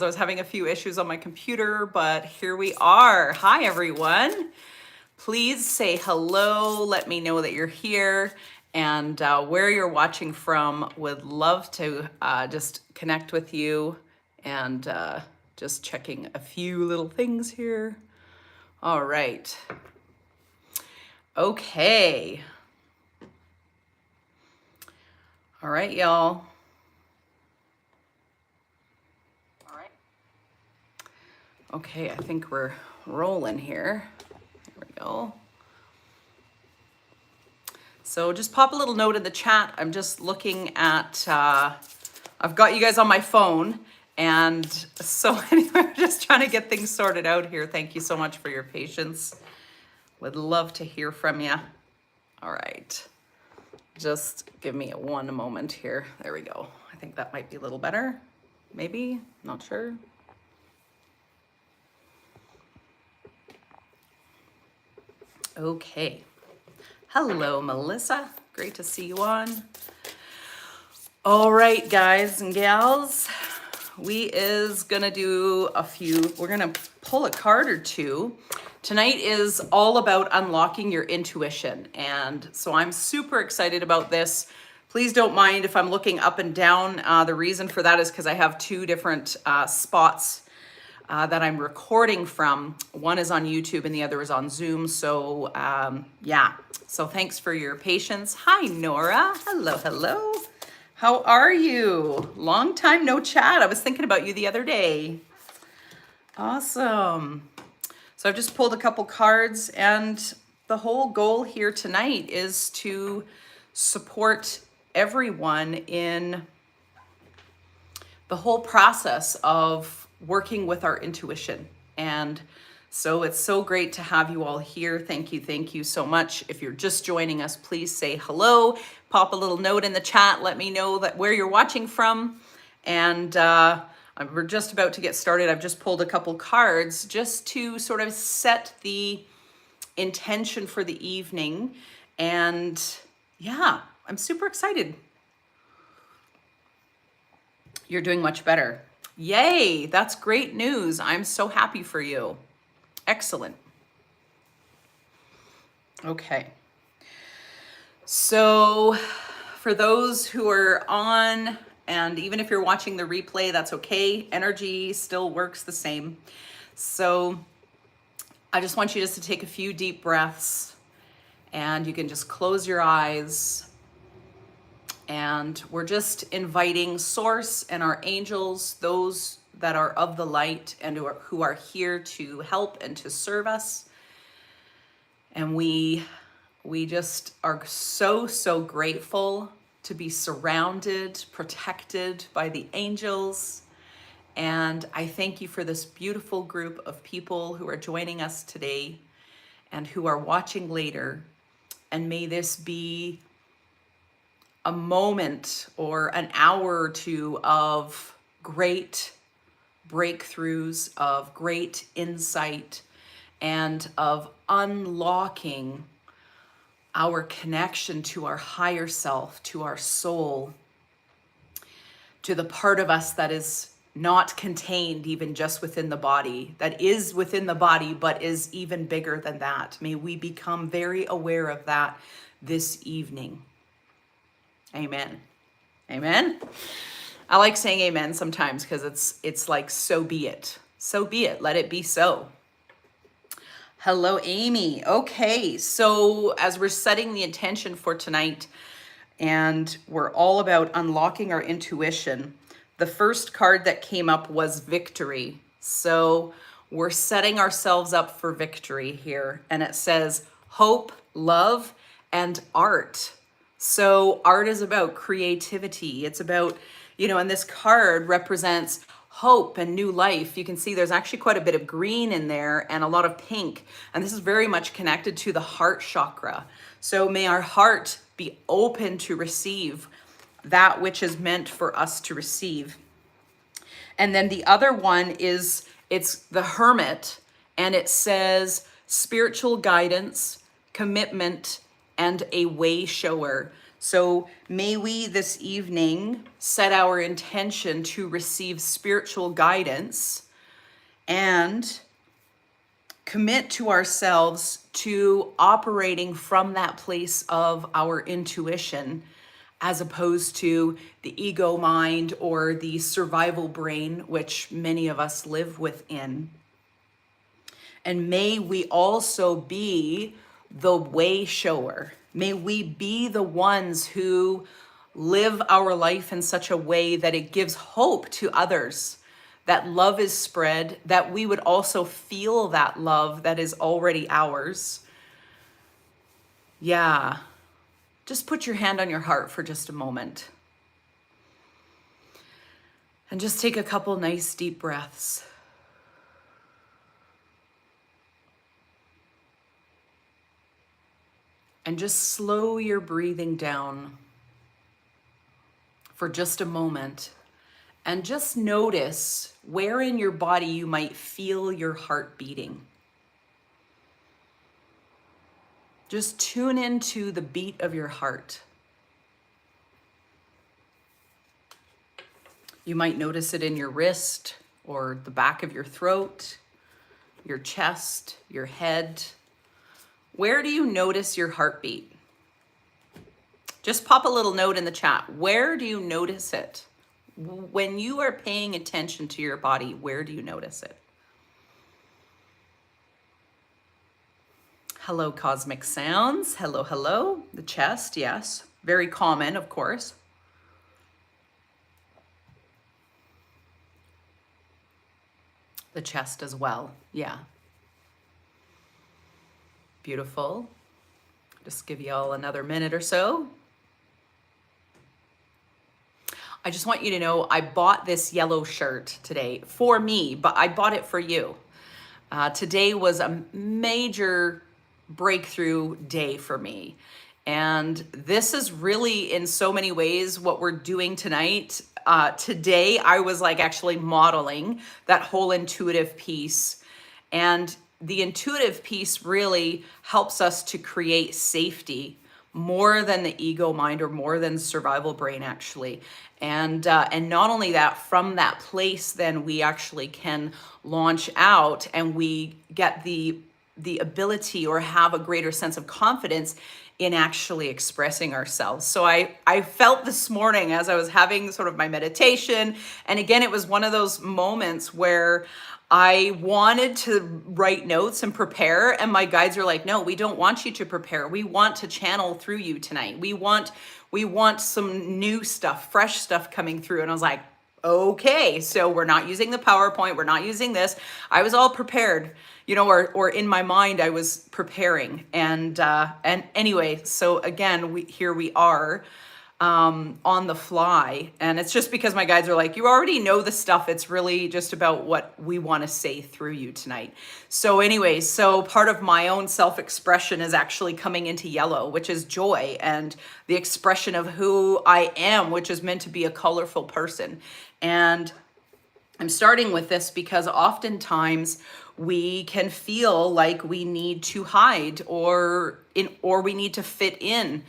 I was having a few issues on my computer, but here we are. Hi, everyone. Please say hello. Let me know that you're here and where you're watching from. Would love to just connect with you and just checking a few little things here. All right. Okay. All right, y'all. Okay, I think we're rolling here. There we go. So just pop a little note in the chat. I'm just looking at, I've got you guys on my phone. And so anyway, I'm just trying to get things sorted out here. Thank you so much for your patience. Would love to hear from you. All right. Just give me one moment here. There we go. I think that might be a little better. Maybe, not sure. Okay. Hello, Melissa. Great to see you on. All right, guys and gals. We is gonna do we're gonna pull a card or two. Tonight is all about unlocking your intuition. And so I'm super excited about this. Please don't mind if I'm looking up and down. The reason for that is because I have two different spots that I'm recording from. One is on YouTube and the other is on Zoom. So yeah, so thanks for your patience. Hi, Nora. Hello, hello. How are you? Long time no chat. I was thinking about you the other day. Awesome. So I've just pulled a couple cards, and the whole goal here tonight is to support everyone in the whole process of working with our intuition. And so it's so great to have you all here. Thank you so much. If you're just joining us, please say hello, pop a little note in the chat, let me know that where you're watching from. And we're just about to get started. I've just pulled a couple cards just to sort of set the intention for the evening. And yeah, I'm super excited. You're doing much better. Yay, that's great news. I'm so happy for you. Excellent. Okay. So for those who are on, and even if you're watching the replay, that's okay. Energy still works the same. So I just want you just to take a few deep breaths, and you can just close your eyes. And we're just inviting Source and our angels, those that are of the light and who are here to help and to serve us. And we just are so grateful to be surrounded, protected by the angels. And I thank you for this beautiful group of people who are joining us today and who are watching later. And may this be a moment or an hour or two of great breakthroughs, of great insight, and of unlocking our connection to our higher self, to our soul, to the part of us that is not contained even just within the body, that is within the body, but is even bigger than that. May we become very aware of that this evening. Amen. Amen. I like saying amen sometimes because it's like, so be it. So be it. Let it be so. Hello, Amy. Okay, so as we're setting the intention for tonight, and we're all about unlocking our intuition, the first card that came up was victory. So we're setting ourselves up for victory here. And it says hope, love, and art. So art is about creativity. It's about, and this card represents hope and new life. You can see there's actually quite a bit of green in there and a lot of pink. And this is very much connected to the heart chakra. So may our heart be open to receive that which is meant for us to receive. And then the other one it's the Hermit, and it says spiritual guidance, commitment, and a way shower. So may we this evening set our intention to receive spiritual guidance and commit to ourselves to operating from that place of our intuition, as opposed to the ego mind or the survival brain, which many of us live within. And may we also be the way shower. May we be the ones who live our life in such a way that it gives hope to others, that love is spread, that we would also feel that love that is already ours. Yeah. Just put your hand on your heart for just a moment. And just take a couple nice deep breaths. And just slow your breathing down for just a moment. And just notice where in your body you might feel your heart beating. Just tune into the beat of your heart. You might notice it in your wrist or the back of your throat, your chest, your head. Where do you notice your heartbeat? Just pop a little note in the chat. Where do you notice it? When you are paying attention to your body, where do you notice it? Hello, Cosmic Sounds. Hello, hello. The chest, yes. Very common, of course. The chest as well, yeah. Beautiful. Just give you all another minute or so. I just want you to know I bought this yellow shirt today for me, but I bought it for you. Today was a major breakthrough day for me. And this is really in so many ways what we're doing tonight. Today, I was like actually modeling that whole intuitive piece. And the intuitive piece really helps us to create safety more than the ego mind or more than survival brain actually. And not only that, from that place, then we actually can launch out and we get the ability or have a greater sense of confidence in actually expressing ourselves. So I felt this morning as I was having sort of my meditation, and again, it was one of those moments where I wanted to write notes and prepare, and my guides are like, no, we don't want you to prepare. We want to channel through you tonight. We want some new stuff, fresh stuff coming through. And I was like, okay, so we're not using the PowerPoint. We're not using this. I was all prepared, you know, or in my mind, I was preparing. And anyway, so again, here we are on the fly. And it's just because my guides are like, you already know the stuff. It's really just about what we want to say through you tonight. So anyway, so part of my own self-expression is actually coming into yellow, which is joy, and the expression of who I am, which is meant to be a colorful person. And I'm starting with this because oftentimes we can feel like we need to hide or we need to fit in.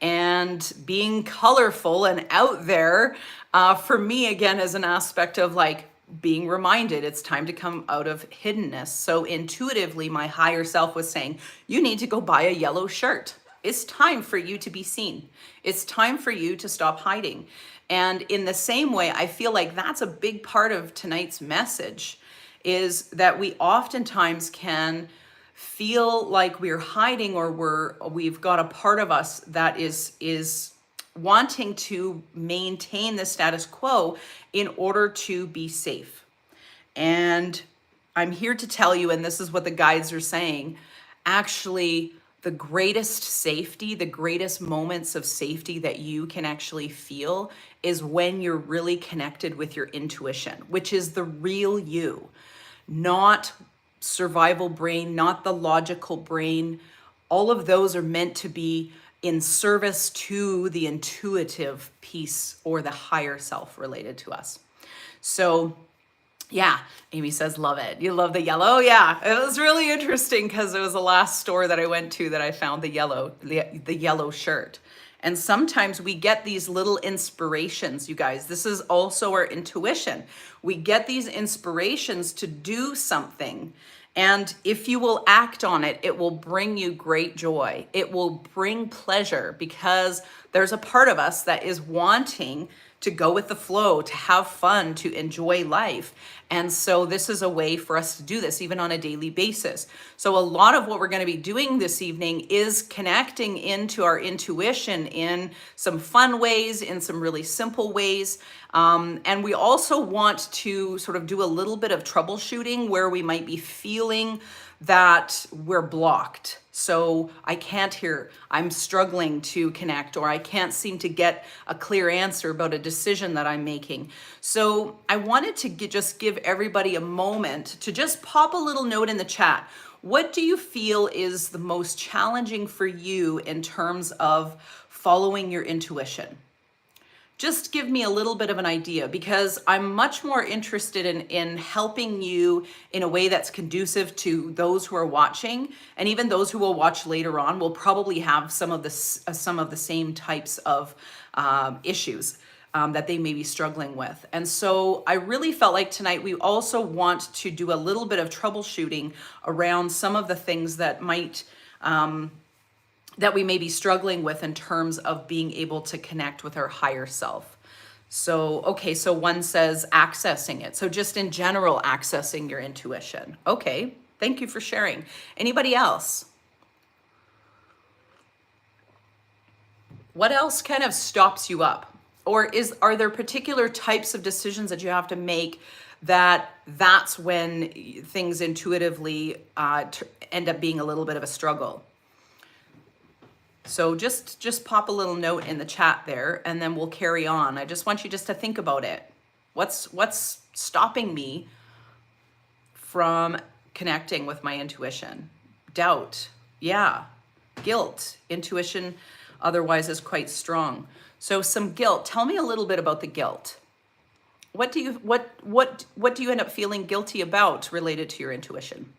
And being colorful and out there, for me, again, is an aspect of like being reminded it's time to come out of hiddenness. So intuitively, my higher self was saying, you need to go buy a yellow shirt. It's time for you to be seen. It's time for you to stop hiding. And in the same way, I feel like that's a big part of tonight's message, is that we oftentimes can feel like we're hiding, or we've got a part of us that is wanting to maintain the status quo in order to be safe. And I'm here to tell you, and this is what the guides are saying, actually the greatest safety, the greatest moments of safety that you can actually feel is when you're really connected with your intuition, which is the real you, not survival brain, not the logical brain. All of those are meant to be in service to the intuitive piece or the higher self related to us. So yeah, Amy says, love it. You love the yellow? Yeah, it was really interesting because it was the last store that I went to that I found the yellow shirt. And sometimes we get these little inspirations, you guys. This is also our intuition. We get these inspirations to do something. And if you will act on it, it will bring you great joy. It will bring pleasure, because there's a part of us that is wanting to go with the flow, to have fun, to enjoy life. And so this is a way for us to do this even on a daily basis. So a lot of what we're going to be doing this evening is connecting into our intuition in some fun ways, in some really simple ways. And we also want to sort of do a little bit of troubleshooting where we might be feeling that we're blocked. So I can't hear, I'm struggling to connect, or I can't seem to get a clear answer about a decision that I'm making. So I wanted to just give everybody a moment to just pop a little note in the chat. What do you feel is the most challenging for you in terms of following your intuition? Just give me a little bit of an idea, because I'm much more interested in helping you in a way that's conducive to those who are watching, and even those who will watch later on will probably have some of the same types of issues that they may be struggling with. And so I really felt like tonight we also want to do a little bit of troubleshooting around some of the things that might that we may be struggling with in terms of being able to connect with our higher self. So, okay, so one says accessing it. So just in general, accessing your intuition. Okay, thank you for sharing. Anybody else? What else kind of stops you up? Or are there particular types of decisions that you have to make that's when things intuitively end up being a little bit of a struggle? So just pop a little note in the chat there, and then we'll carry on. I just want you just to think about it. What's stopping me from connecting with my intuition? Doubt, yeah. Guilt, intuition otherwise is quite strong. So some guilt. Tell me a little bit about the guilt. What do you end up feeling guilty about related to your intuition?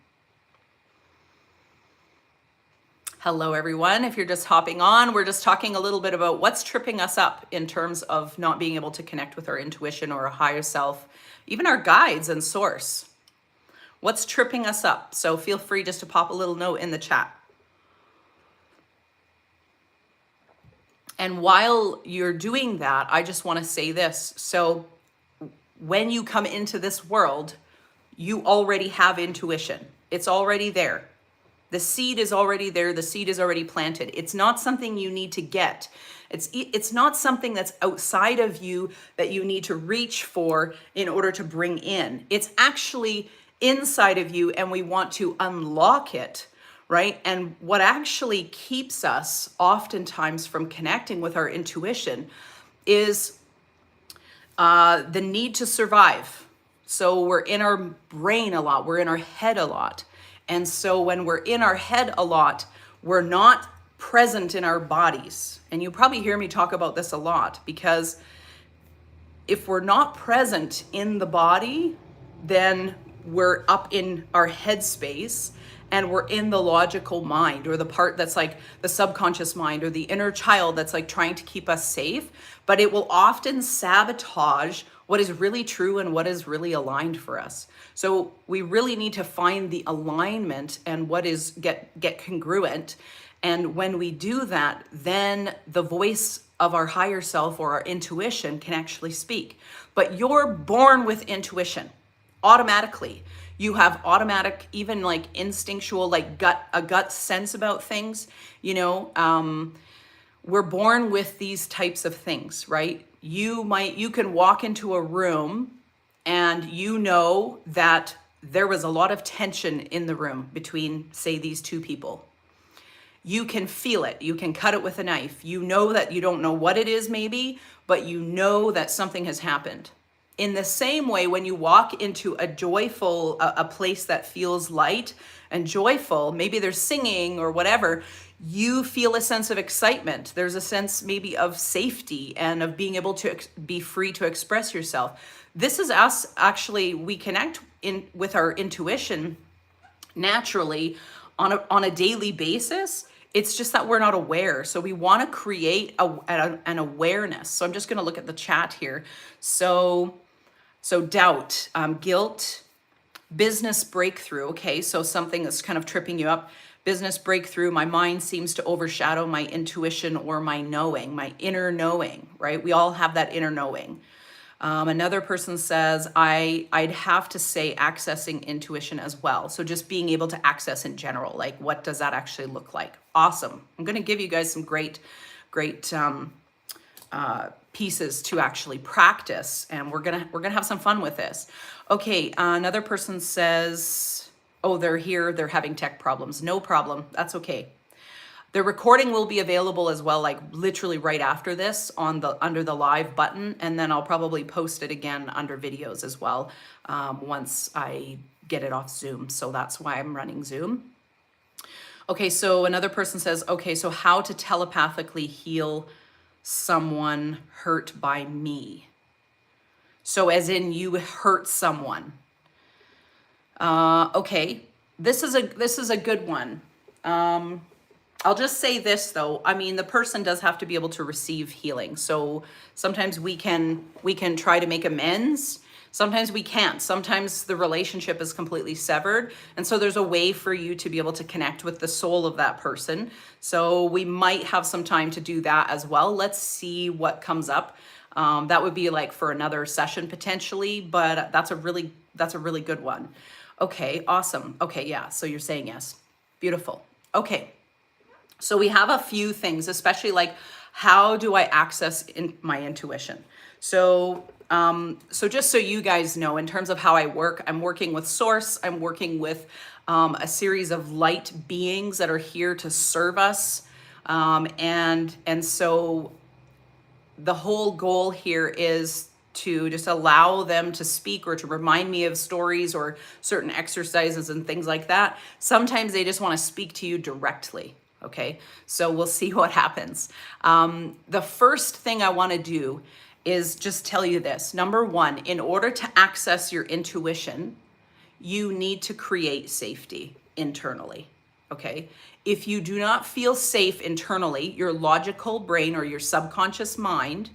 Hello, everyone. If you're just hopping on, we're just talking a little bit about what's tripping us up in terms of not being able to connect with our intuition or our higher self, even our guides and source. What's tripping us up? So feel free just to pop a little note in the chat. And while you're doing that, I just want to say this. So when you come into this world, you already have intuition. It's already there. The seed is already there. The seed is already planted. It's not something you need to get. It's not something that's outside of you that you need to reach for in order to bring in. It's actually inside of you, and we want to unlock it, right? And what actually keeps us oftentimes from connecting with our intuition is the need to survive. So we're in our brain a lot. We're in our head a lot. And so when we're in our head a lot, we're not present in our bodies. And you probably hear me talk about this a lot, because if we're not present in the body, then we're up in our head space, and we're in the logical mind, or the part that's like the subconscious mind, or the inner child that's like trying to keep us safe. But it will often sabotage what is really true and what is really aligned for us. So we really need to find the alignment and what is get congruent. And when we do that, then the voice of our higher self or our intuition can actually speak. But you're born with intuition automatically. You have automatic, even like instinctual, like a gut sense about things. We're born with these types of things, right? You can walk into a room and you know that there was a lot of tension in the room between, say, these two people. You can feel it. You can cut it with a knife. You know that you don't know what it is maybe, but you know that something has happened. In the same way, when you walk into a joyful, a place that feels light and joyful, maybe there's singing or whatever, you feel a sense of excitement. There's a sense maybe of safety and of being able to be free to express yourself. This is us, actually, we connect with our intuition naturally on a daily basis It's just that we're not aware. So we want to create an awareness. So I'm just going to look at the chat here. So doubt, guilt, business breakthrough. Okay, so something that's kind of tripping you up. Business breakthrough. My mind seems to overshadow my intuition or my knowing, my inner knowing, right? We all have that inner knowing. Another person says, I'd have to say accessing intuition as well. So just being able to access in general, like what does that actually look like? Awesome. I'm going to give you guys some great pieces to actually practice, and we're gonna have some fun with this. Okay, another person says, oh, they're here, they're having tech problems. No problem, that's okay. The recording will be available as well, like literally right after this on the under the live button, and then I'll probably post it again under videos as well once I get it off Zoom. So that's why I'm running Zoom. Okay, so another person says, okay, so how to telepathically heal someone hurt by me. So as in you hurt someone. Okay, this is a good one. I'll just say this though. I mean, the person does have to be able to receive healing. So sometimes we can try to make amends. Sometimes we can't. Sometimes the relationship is completely severed. And so there's a way for you to be able to connect with the soul of that person. So we might have some time to do that as well. Let's see what comes up. That would be like for another session potentially, but that's a really good one. Okay, awesome. Okay, yeah, so you're saying yes. Beautiful. Okay. So we have a few things, especially like how do I access my intuition? So just so you guys know, in terms of how I work, I'm working with Source. I'm working with a series of light beings that are here to serve us. And so the whole goal here is to just allow them to speak or to remind me of stories or certain exercises and things like that. Sometimes they just want to speak to you directly. Okay, so we'll see what happens. The first thing I want to do is just tell you this. Number one, in order to access your intuition, you need to create safety internally. Okay, if you do not feel safe internally, your logical brain or your subconscious mind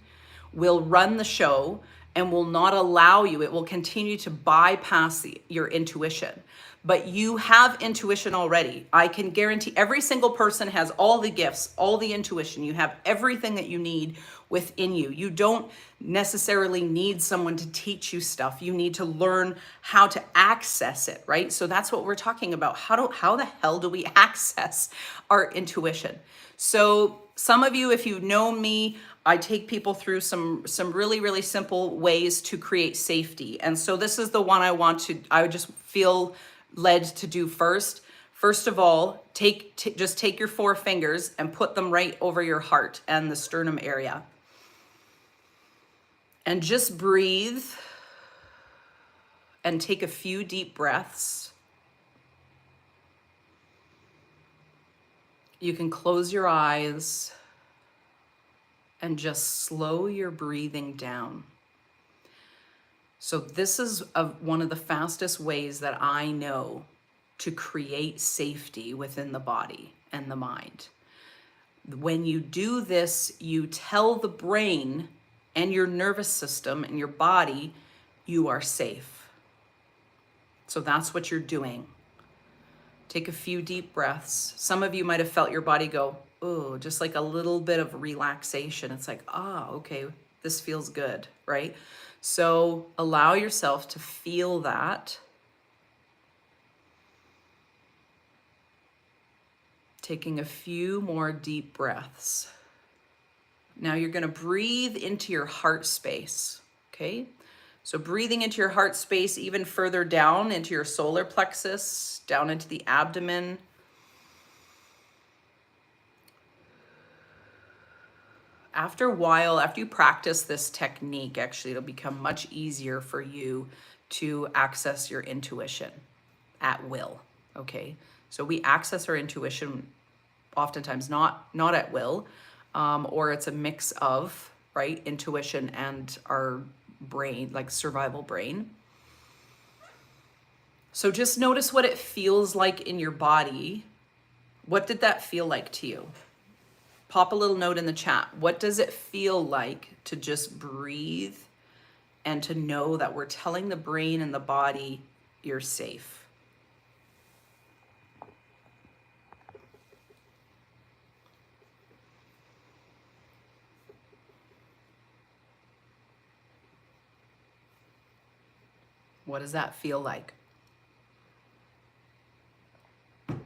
will run the show and will not allow you. It will continue to bypass your intuition. But you have intuition already. I can guarantee every single person has all the gifts, all the intuition. You have everything that you need within you. You don't necessarily need someone to teach you stuff. You need to learn how to access it, right? So that's what we're talking about. How the hell do we access our intuition? So some of you, if you know me, I take people through some really, really simple ways to create safety. And so this is the one I would just feel led to do first. First of all, just take your 4 fingers and put them right over your heart and the sternum area. And just breathe and take a few deep breaths. You can close your eyes and just slow your breathing down. So this is one of the fastest ways that I know to create safety within the body and the mind. When you do this, you tell the brain and your nervous system and your body, you are safe. So that's what you're doing. Take a few deep breaths. Some of you might have felt your body go, oh, just like a little bit of relaxation. It's like, okay, this feels good, right? So allow yourself to feel that. Taking a few more deep breaths. Now you're going to breathe into your heart space, okay? So breathing into your heart space even further down into your solar plexus, down into the abdomen. After a while, after you practice this technique, actually, it'll become much easier for you to access your intuition at will, okay? So we access our intuition oftentimes not at will, or it's a mix of, right, intuition and our brain, like survival brain. So just notice what it feels like in your body What did that feel like to you? Pop a little note in the chat. What does it feel like to just breathe and to know that we're telling the brain and the body you're safe? What does that feel like?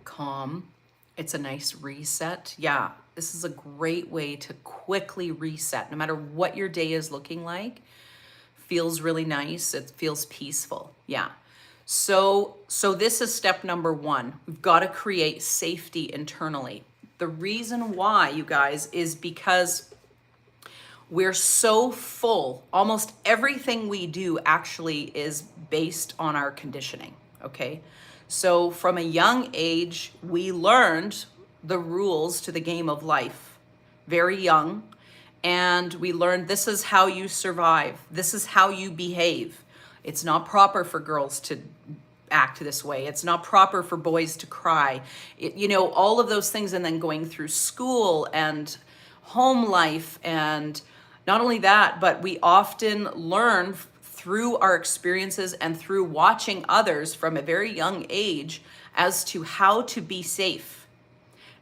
Calm. It's a nice reset. Yeah, this is a great way to quickly reset. No matter what your day is looking like, feels really nice. It feels peaceful. Yeah. So this is step number one. We've got to create safety internally. The reason why, you guys, is because we're so full. Almost everything we do actually is based on our conditioning, okay? So from a young age, we learned the rules to the game of life, very young. And we learned this is how you survive. This is how you behave. It's not proper for girls to act this way. It's not proper for boys to cry. All of those things. And then going through school and home life. And not only that, but we often learn through our experiences and through watching others from a very young age as to how to be safe.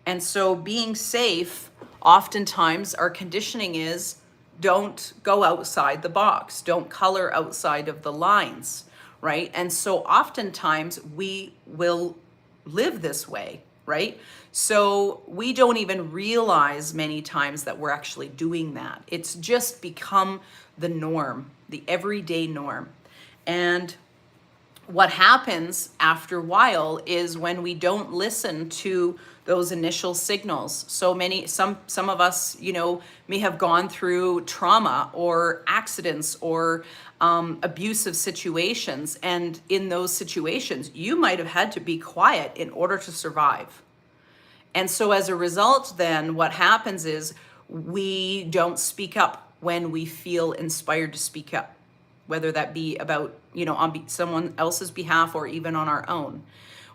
And so being safe, oftentimes our conditioning is don't go outside the box, don't color outside of the lines, right? And so oftentimes we will live this way, right? So we don't even realize many times that we're actually doing that. It's just become the norm, the everyday norm. And what happens after a while is when we don't listen to those initial signals. Some of us, may have gone through trauma or accidents or abusive situations. And in those situations, you might have had to be quiet in order to survive. And so as a result, then what happens is we don't speak up when we feel inspired to speak up, whether that be about, on someone else's behalf or even on our own.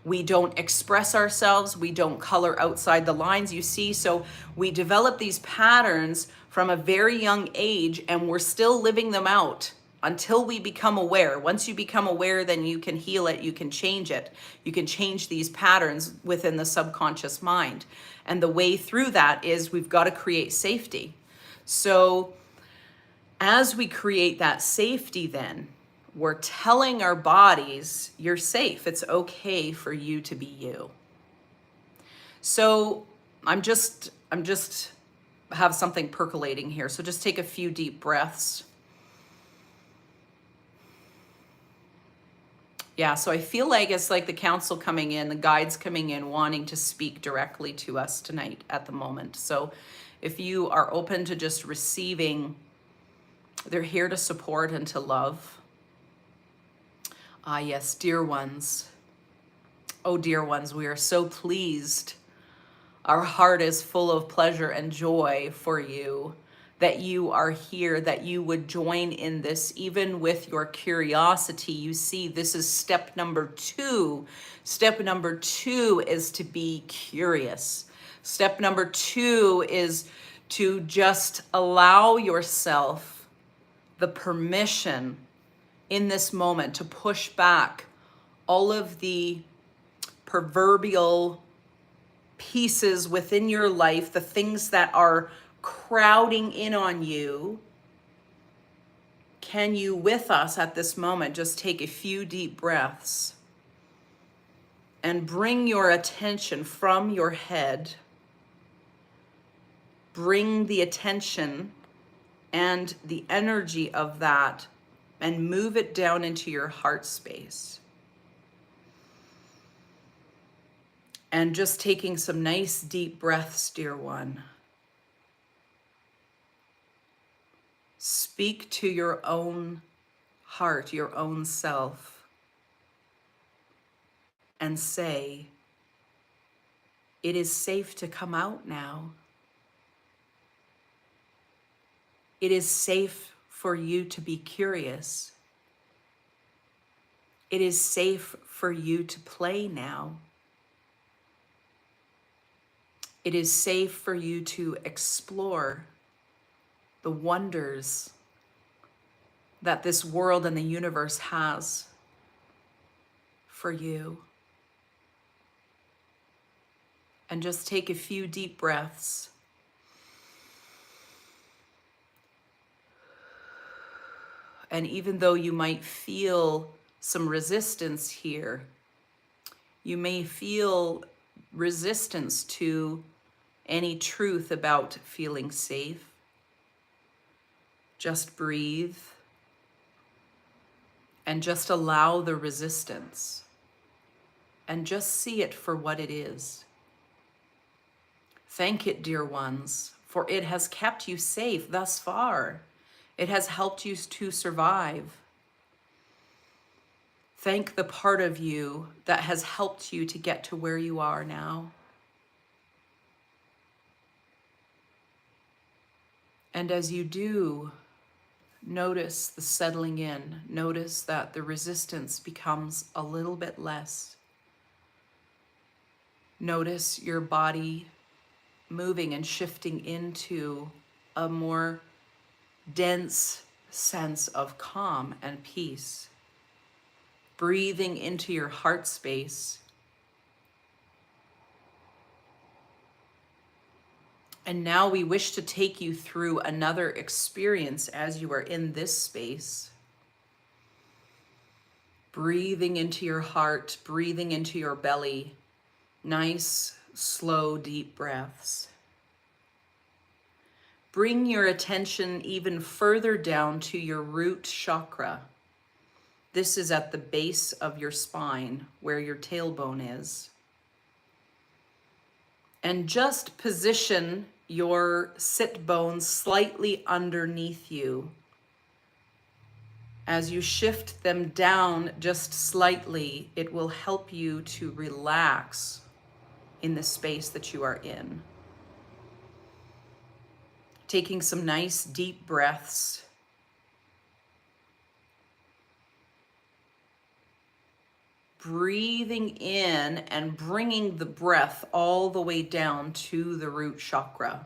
We don't express ourselves. We don't color outside the lines, you see. So we develop these patterns from a very young age, and we're still living them out until we become aware. Once you become aware, then you can heal it, you can change it. You can change these patterns within the subconscious mind. And the way through that is we've got to create safety. So as we create that safety, then we're telling our bodies, you're safe. It's okay for you to be you. So I'm just have something percolating here. So just take a few deep breaths. Yeah, so I feel like it's like the council coming in, the guides coming in, wanting to speak directly to us tonight at the moment. So if you are open to just receiving, they're here to support and to love. Ah, yes, dear ones. Oh, dear ones, we are so pleased. Our heart is full of pleasure and joy for you, that you are here, that you would join in this, even with your curiosity. You see, this is step number 2. Step number 2 is to be curious. Step number 2 is to just allow yourself the permission in this moment to push back all of the proverbial pieces within your life, the things that are crowding in on you. Can you, with us at this moment, just take a few deep breaths and bring your attention from your head, bring the attention and the energy of that and move it down into your heart space. And just taking some nice deep breaths, dear one. Speak to your own heart, your own self, and say, it is safe to come out now. It is safe for you to be curious. It is safe for you to play now. It is safe for you to explore the wonders that this world and the universe has for you. And just take a few deep breaths. And even though you might feel some resistance here, you may feel resistance to any truth about feeling safe. Just breathe and just allow the resistance and just see it for what it is. Thank it, dear ones, for it has kept you safe thus far. It has helped you to survive. Thank the part of you that has helped you to get to where you are now. And as you do, notice the settling in. Notice that the resistance becomes a little bit less. Notice your body moving and shifting into a more dense sense of calm and peace. Breathing into your heart space. And now we wish to take you through another experience as you are in this space. Breathing into your heart, breathing into your belly. Nice, slow, deep breaths. Bring your attention even further down to your root chakra. This is at the base of your spine, where your tailbone is. And just position your sit bones slightly underneath you. As you shift them down just slightly, it will help you to relax in the space that you are in. Taking some nice deep breaths. Breathing in and bringing the breath all the way down to the root chakra.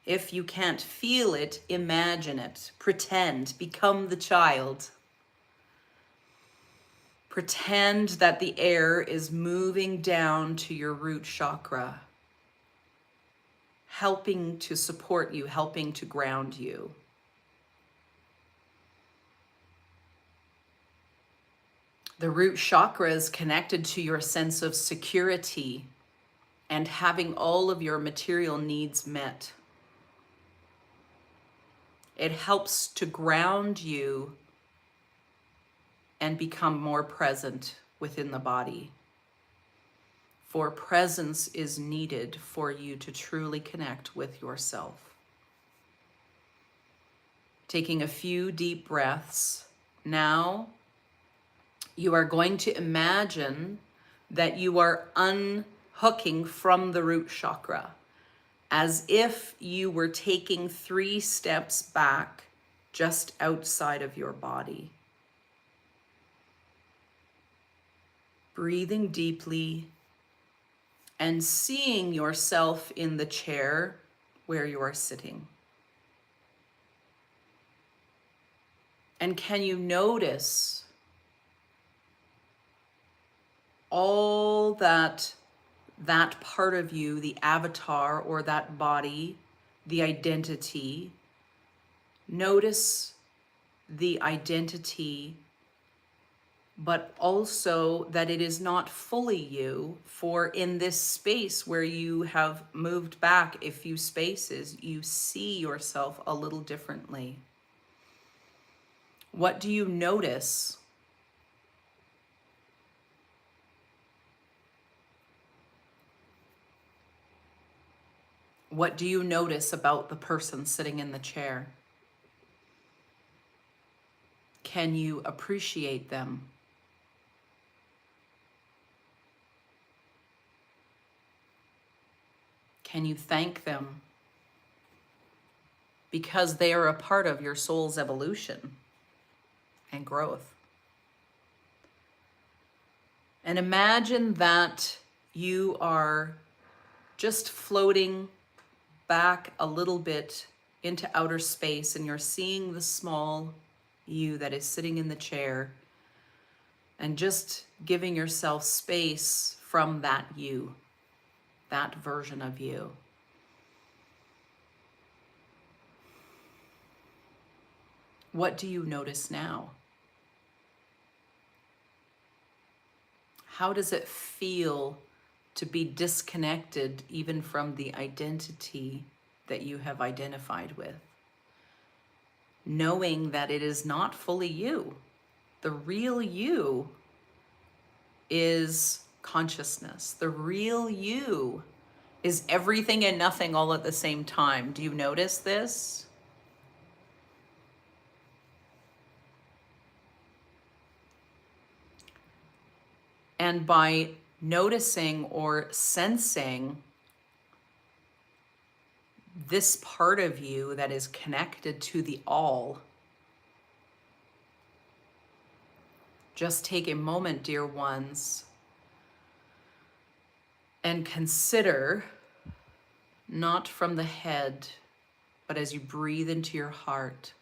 If you can't feel it, imagine it. Pretend, become the child. Pretend that the air is moving down to your root chakra, helping to support you, helping to ground you. The root chakra is connected to your sense of security and having all of your material needs met. It helps to ground you and become more present within the body. For presence is needed for you to truly connect with yourself. Taking a few deep breaths. Now, you are going to imagine that you are unhooking from the root chakra, as if you were taking 3 steps back just outside of your body. Breathing deeply and seeing yourself in the chair where you are sitting. And can you notice all that part of you, the avatar or that body, the identity? Notice the identity, but also that it is not fully you, for in this space where you have moved back a few spaces, you see yourself a little differently. What do you notice? What do you notice about the person sitting in the chair? Can you appreciate them? Can you thank them? Because they are a part of your soul's evolution and growth. And imagine that you are just floating back a little bit into outer space, and you're seeing the small you that is sitting in the chair, and just giving yourself space from that you, that version of you. What do you notice now? How does it feel to be disconnected even from the identity that you have identified with? Knowing that it is not fully you. The real you is consciousness. The real you is everything and nothing all at the same time. Do you notice this? And by noticing or sensing this part of you that is connected to the all, just take a moment, dear ones, and consider, not from the head, but as you breathe into your heart,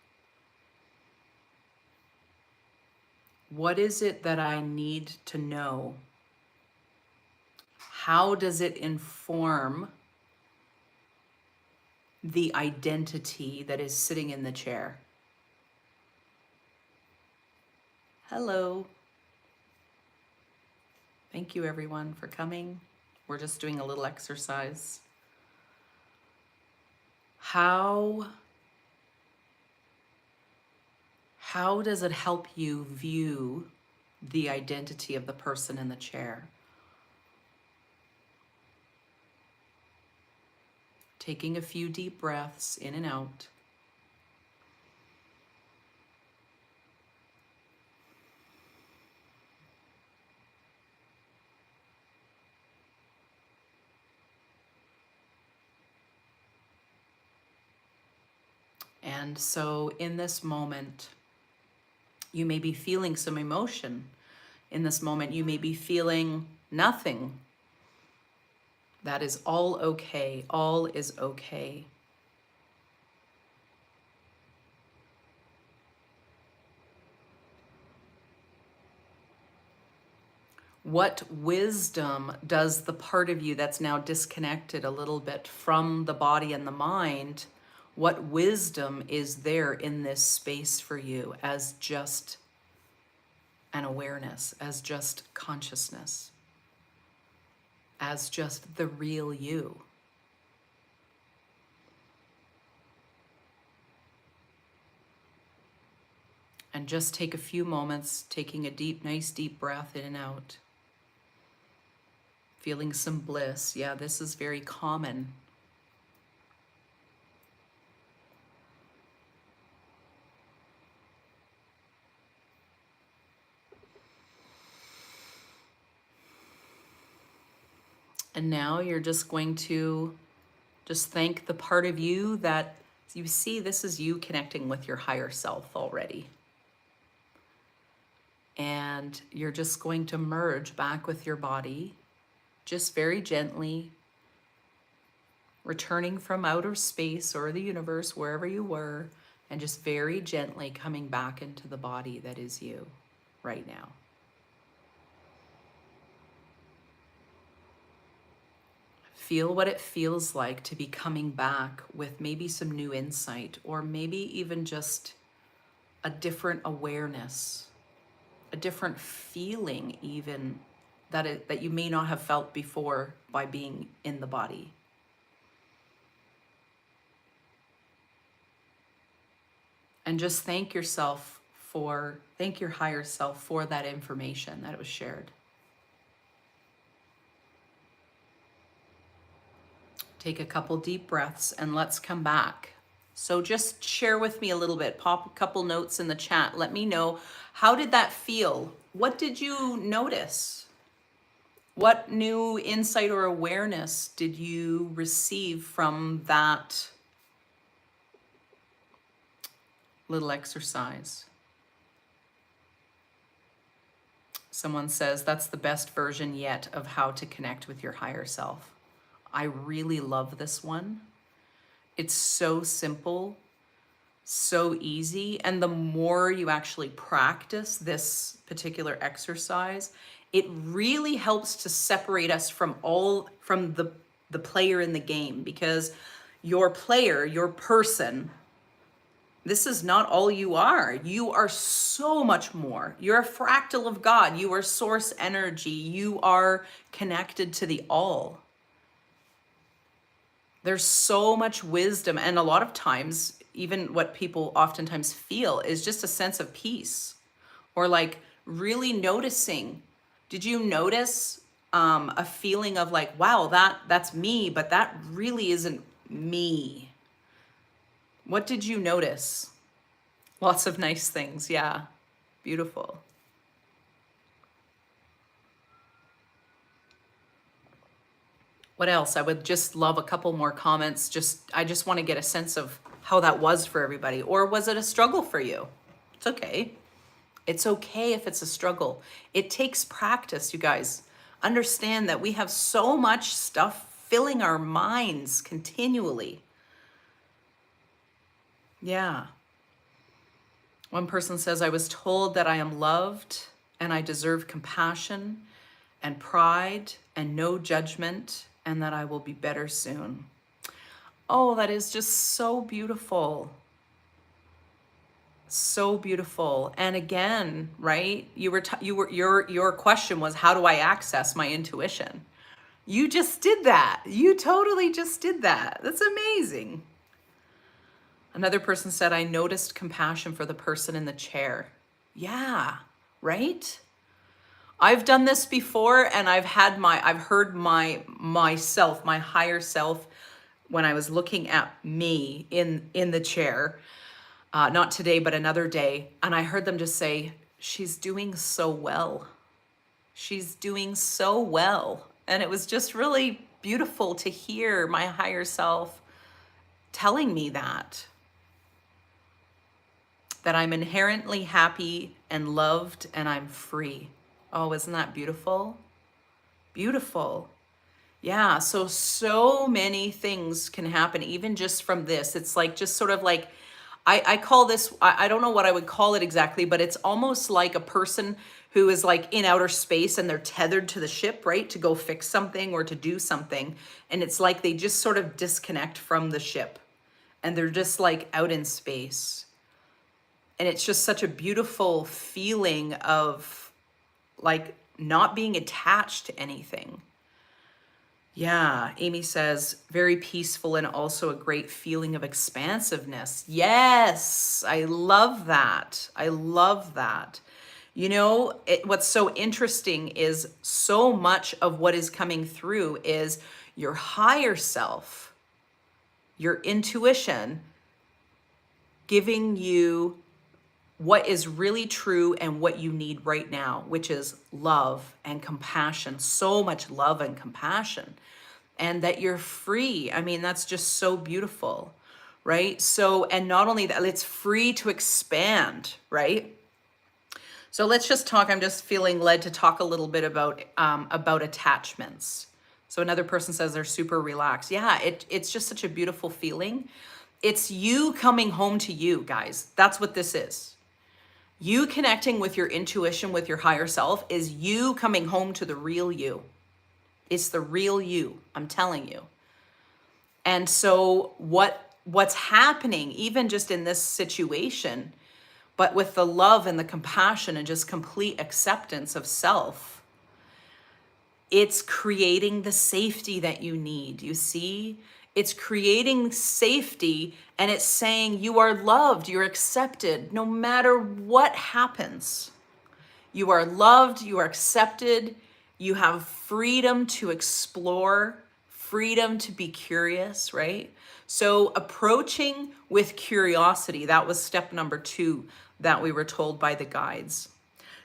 what is it that I need to know? How does it inform the identity that is sitting in the chair? Hello. Thank you, everyone, for coming. We're just doing a little exercise. How does it help you view the identity of the person in the chair? Taking a few deep breaths in and out. And so in this moment, you may be feeling some emotion. In this moment, you may be feeling nothing. That is all okay. All is okay. What wisdom does the part of you that's now disconnected a little bit from the body and the mind, what wisdom is there in this space for you as just an awareness, as just consciousness, as just the real you? And just take a few moments, taking a deep, nice deep breath in and out. Feeling some bliss. Yeah, this is very common. And now you're just going to just thank the part of you that you see. This is you connecting with your higher self already. And you're just going to merge back with your body, just very gently, returning from outer space or the universe, wherever you were, and just very gently coming back into the body that is you right now. Feel what it feels like to be coming back with maybe some new insight, or maybe even just a different awareness, a different feeling even that you may not have felt before by being in the body. And just thank your higher self for that information that it was shared. Take a couple deep breaths and let's come back. So just share with me a little bit, pop a couple notes in the chat. Let me know, how did that feel? What did you notice? What new insight or awareness did you receive from that little exercise? Someone says that's the best version yet of how to connect with your higher self. I really love this one. It's so simple, so easy. And the more you actually practice this particular exercise, it really helps to separate us from the player in the game, because your player, your person, this is not all you are. You are so much more. You're a fractal of God. You are source energy. You are connected to the all. There's so much wisdom. And a lot of times, even what people oftentimes feel is just a sense of peace, or like really noticing. Did you notice a feeling of like, wow, that's me, but that really isn't me? What did you notice? Lots of nice things. Yeah. Beautiful. What else? I would just love a couple more comments. I just want to get a sense of how that was for everybody. Or was it a struggle for you? It's okay. It's okay if it's a struggle. It takes practice, you guys. Understand that we have so much stuff filling our minds continually. Yeah. One person says, I was told that I am loved and I deserve compassion and pride and no judgment, and that I will be better soon. Oh, that is just so beautiful. So beautiful. And again, right? Your question was, how do I access my intuition? You just did that. You totally just did that. That's amazing. Another person said, I noticed compassion for the person in the chair. Yeah, right? I've done this before, and I've heard myself, my higher self, when I was looking at me in the chair, not today, but another day. And I heard them just say, she's doing so well. She's doing so well. And it was just really beautiful to hear my higher self telling me that I'm inherently happy and loved and I'm free. Oh, isn't that beautiful? Beautiful. Yeah, so many things can happen even just from this. It's like just sort of like, I call this, I don't know what I would call it exactly, but it's almost like a person who is like in outer space and they're tethered to the ship, right? To go fix something or to do something. And it's like they just sort of disconnect from the ship and they're just like out in space. And it's just such a beautiful feeling of like not being attached to anything. Yeah, Amy says, very peaceful and also a great feeling of expansiveness. Yes, I love that. I love that. You know, what's so interesting is so much of what is coming through is your higher self, your intuition, giving you what is really true and what you need right now, which is love and compassion, so much love and compassion, and that you're free. I mean, that's just so beautiful, right? So, and not only that, it's free to expand, right? So let's just talk, I'm just feeling led to talk a little bit about attachments. So another person says they're super relaxed. Yeah, it's just such a beautiful feeling. It's you coming home to you, guys. That's what this is. You connecting with your intuition, with your higher self, is you coming home to the real you. It's the real you, I'm telling you. And so what's happening, even just in this situation, but with the love and the compassion and just complete acceptance of self, it's creating the safety that you need. You see? It's creating safety, and it's saying you are loved, you're accepted, no matter what happens. You are loved, you are accepted, you have freedom to explore, freedom to be curious, right? So approaching with curiosity, that was step number 2 that we were told by the guides.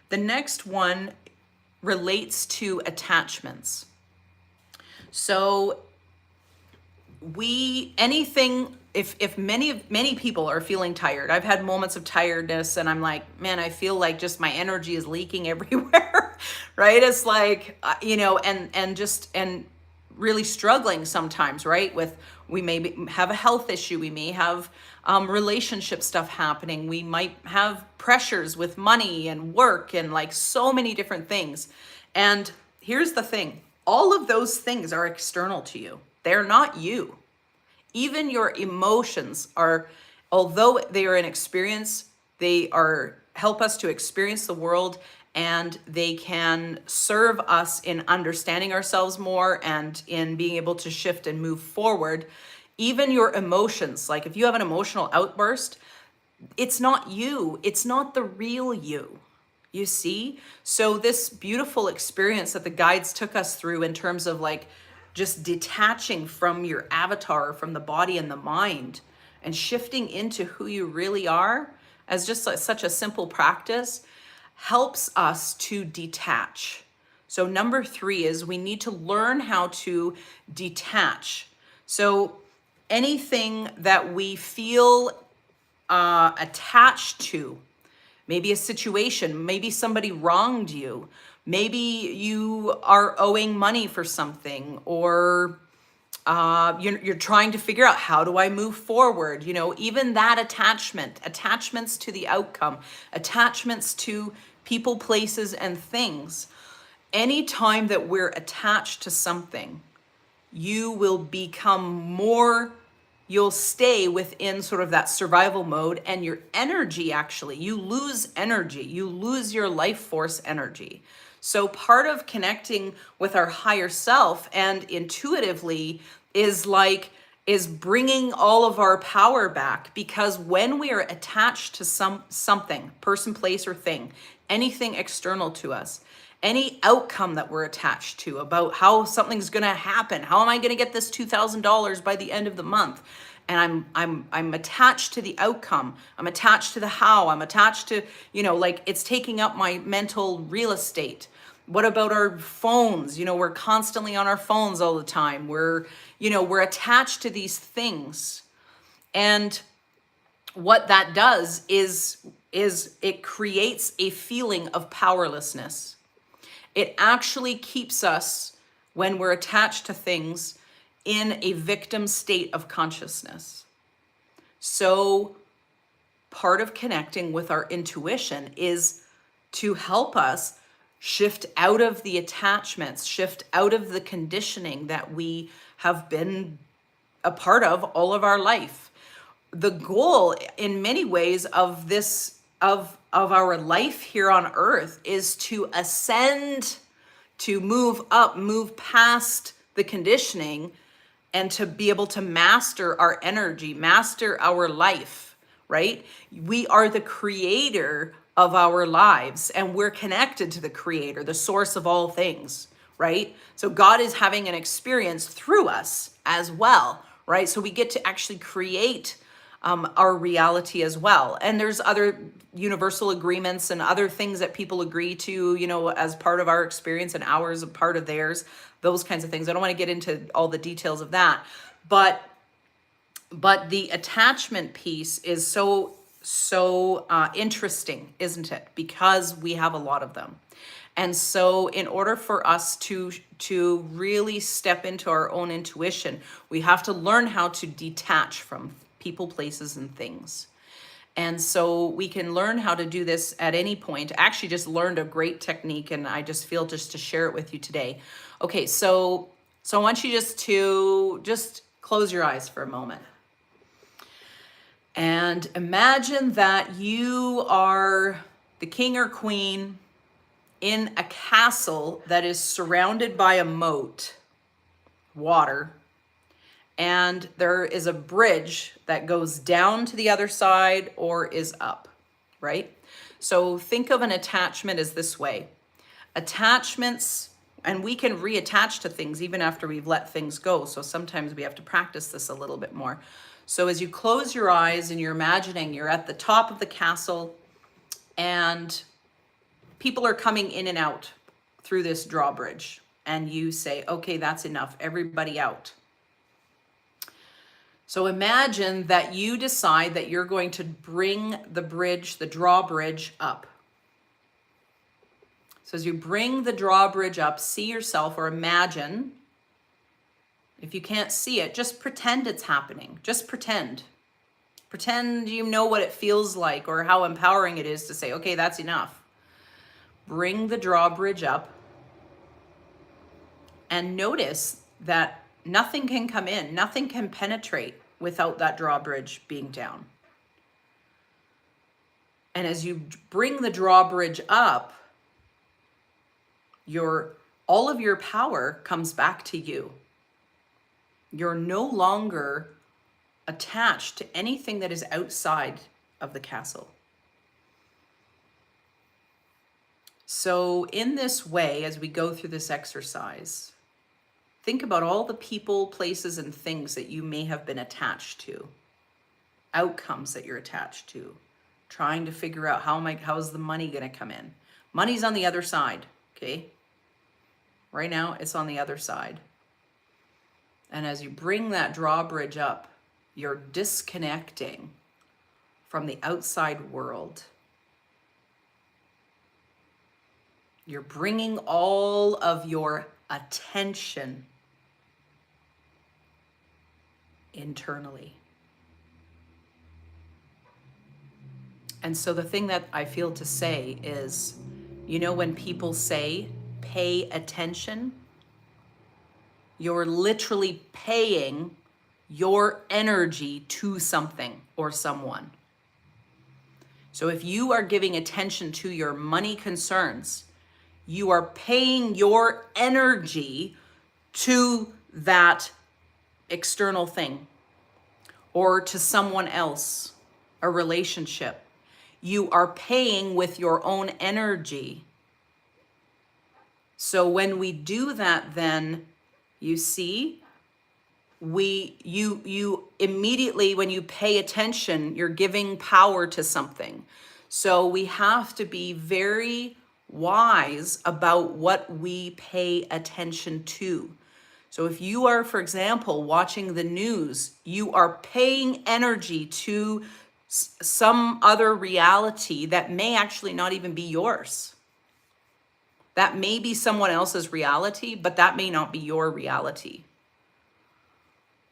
The next one relates to attachments. So if many people are feeling tired, I've had moments of tiredness and I'm like, man, I feel like just my energy is leaking everywhere, right? It's like, and really struggling sometimes, right? We may have a health issue, we may have relationship stuff happening, we might have pressures with money and work and like so many different things. And here's the thing, all of those things are external to you. They're not you. Even your emotions are, although they are an experience, they are help us to experience the world, and they can serve us in understanding ourselves more and in being able to shift and move forward. Even your emotions, like if you have an emotional outburst, it's not you, it's not the real you. You see? So this beautiful experience that the guides took us through in terms of like just detaching from your avatar, from the body and the mind, and shifting into who you really are as just like such a simple practice, helps us to detach. So number 3 is we need to learn how to detach. So anything that we feel attached to, maybe a situation, maybe somebody wronged you, maybe you are owing money for something, or you're trying to figure out, how do I move forward? You know, even that attachments to the outcome, attachments to people, places, and things. Anytime that we're attached to something, you will become more, you'll stay within sort of that survival mode, and your energy, actually, you lose energy, you lose your life force energy. So part of connecting with our higher self and intuitively is bringing all of our power back, because when we are attached to something, person, place, or thing, anything external to us, any outcome that we're attached to about how something's going to happen, how am I going to get this $2,000 by the end of the month? And I'm attached to the outcome. I'm attached to the how. I'm attached to, like it's taking up my mental real estate. What about our phones? We're constantly on our phones all the time. We're attached to these things. And what that does is it creates a feeling of powerlessness. It actually keeps us, when we're attached to things, in a victim state of consciousness. So part of connecting with our intuition is to help us shift out of the attachments, shift out of the conditioning that we have been a part of all of our life. The goal, in many ways, of this of our life here on earth is to ascend, to move up, move past the conditioning, and to be able to master our energy, master our life, right? We are the creator of our lives, and we're connected to the creator, the source of all things, right? So God is having an experience through us as well, right? So we get to actually create our reality as well. And there's other universal agreements and other things that people agree to, as part of our experience, and ours a part of theirs, those kinds of things. I don't want to get into all the details of that, but the attachment piece is so interesting, isn't it? Because we have a lot of them. And so in order for us to really step into our own intuition, we have to learn how to detach from people, places, and things. And so we can learn how to do this at any point. I actually just learned a great technique, and I just feel just to share it with you today. Okay, so I want you just close your eyes for a moment. And imagine that you are the king or queen in a castle that is surrounded by a moat, water, and there is a bridge that goes down to the other side or is up, right? So think of an attachment as this way. Attachments, and we can reattach to things even after we've let things go. So sometimes we have to practice this a little bit more. So as you close your eyes and you're imagining you're at the top of the castle and people are coming in and out through this drawbridge, and you say, okay, that's enough, everybody out. So imagine that you decide that you're going to bring the drawbridge up. So as you bring the drawbridge up, see yourself, or imagine If you can't see it, just pretend it's happening. Just pretend. Pretend you know what it feels like or how empowering it is to say, okay, that's enough. Bring the drawbridge up and notice that nothing can come in, nothing can penetrate without that drawbridge being down. And as you bring the drawbridge up, all of your power comes back to you. You're no longer attached to anything that is outside of the castle. So in this way, as we go through this exercise, think about all the people, places, and things that you may have been attached to, outcomes that you're attached to, trying to figure out how's the money going to come in. Money's on the other side, okay? Right now, it's on the other side. And as you bring that drawbridge up, you're disconnecting from the outside world. You're bringing all of your attention internally. And so the thing that I feel to say is, you know, when people say, pay attention, you're literally paying your energy to something or someone. So if you are giving attention to your money concerns, you are paying your energy to that external thing or to someone else, a relationship. You are paying with your own energy. So when we do that, then you see, you immediately, when you pay attention, you're giving power to something. So we have to be very wise about what we pay attention to. So if you are, for example, watching the news, you are paying energy to some other reality that may actually not even be yours. That may be someone else's reality, but that may not be your reality.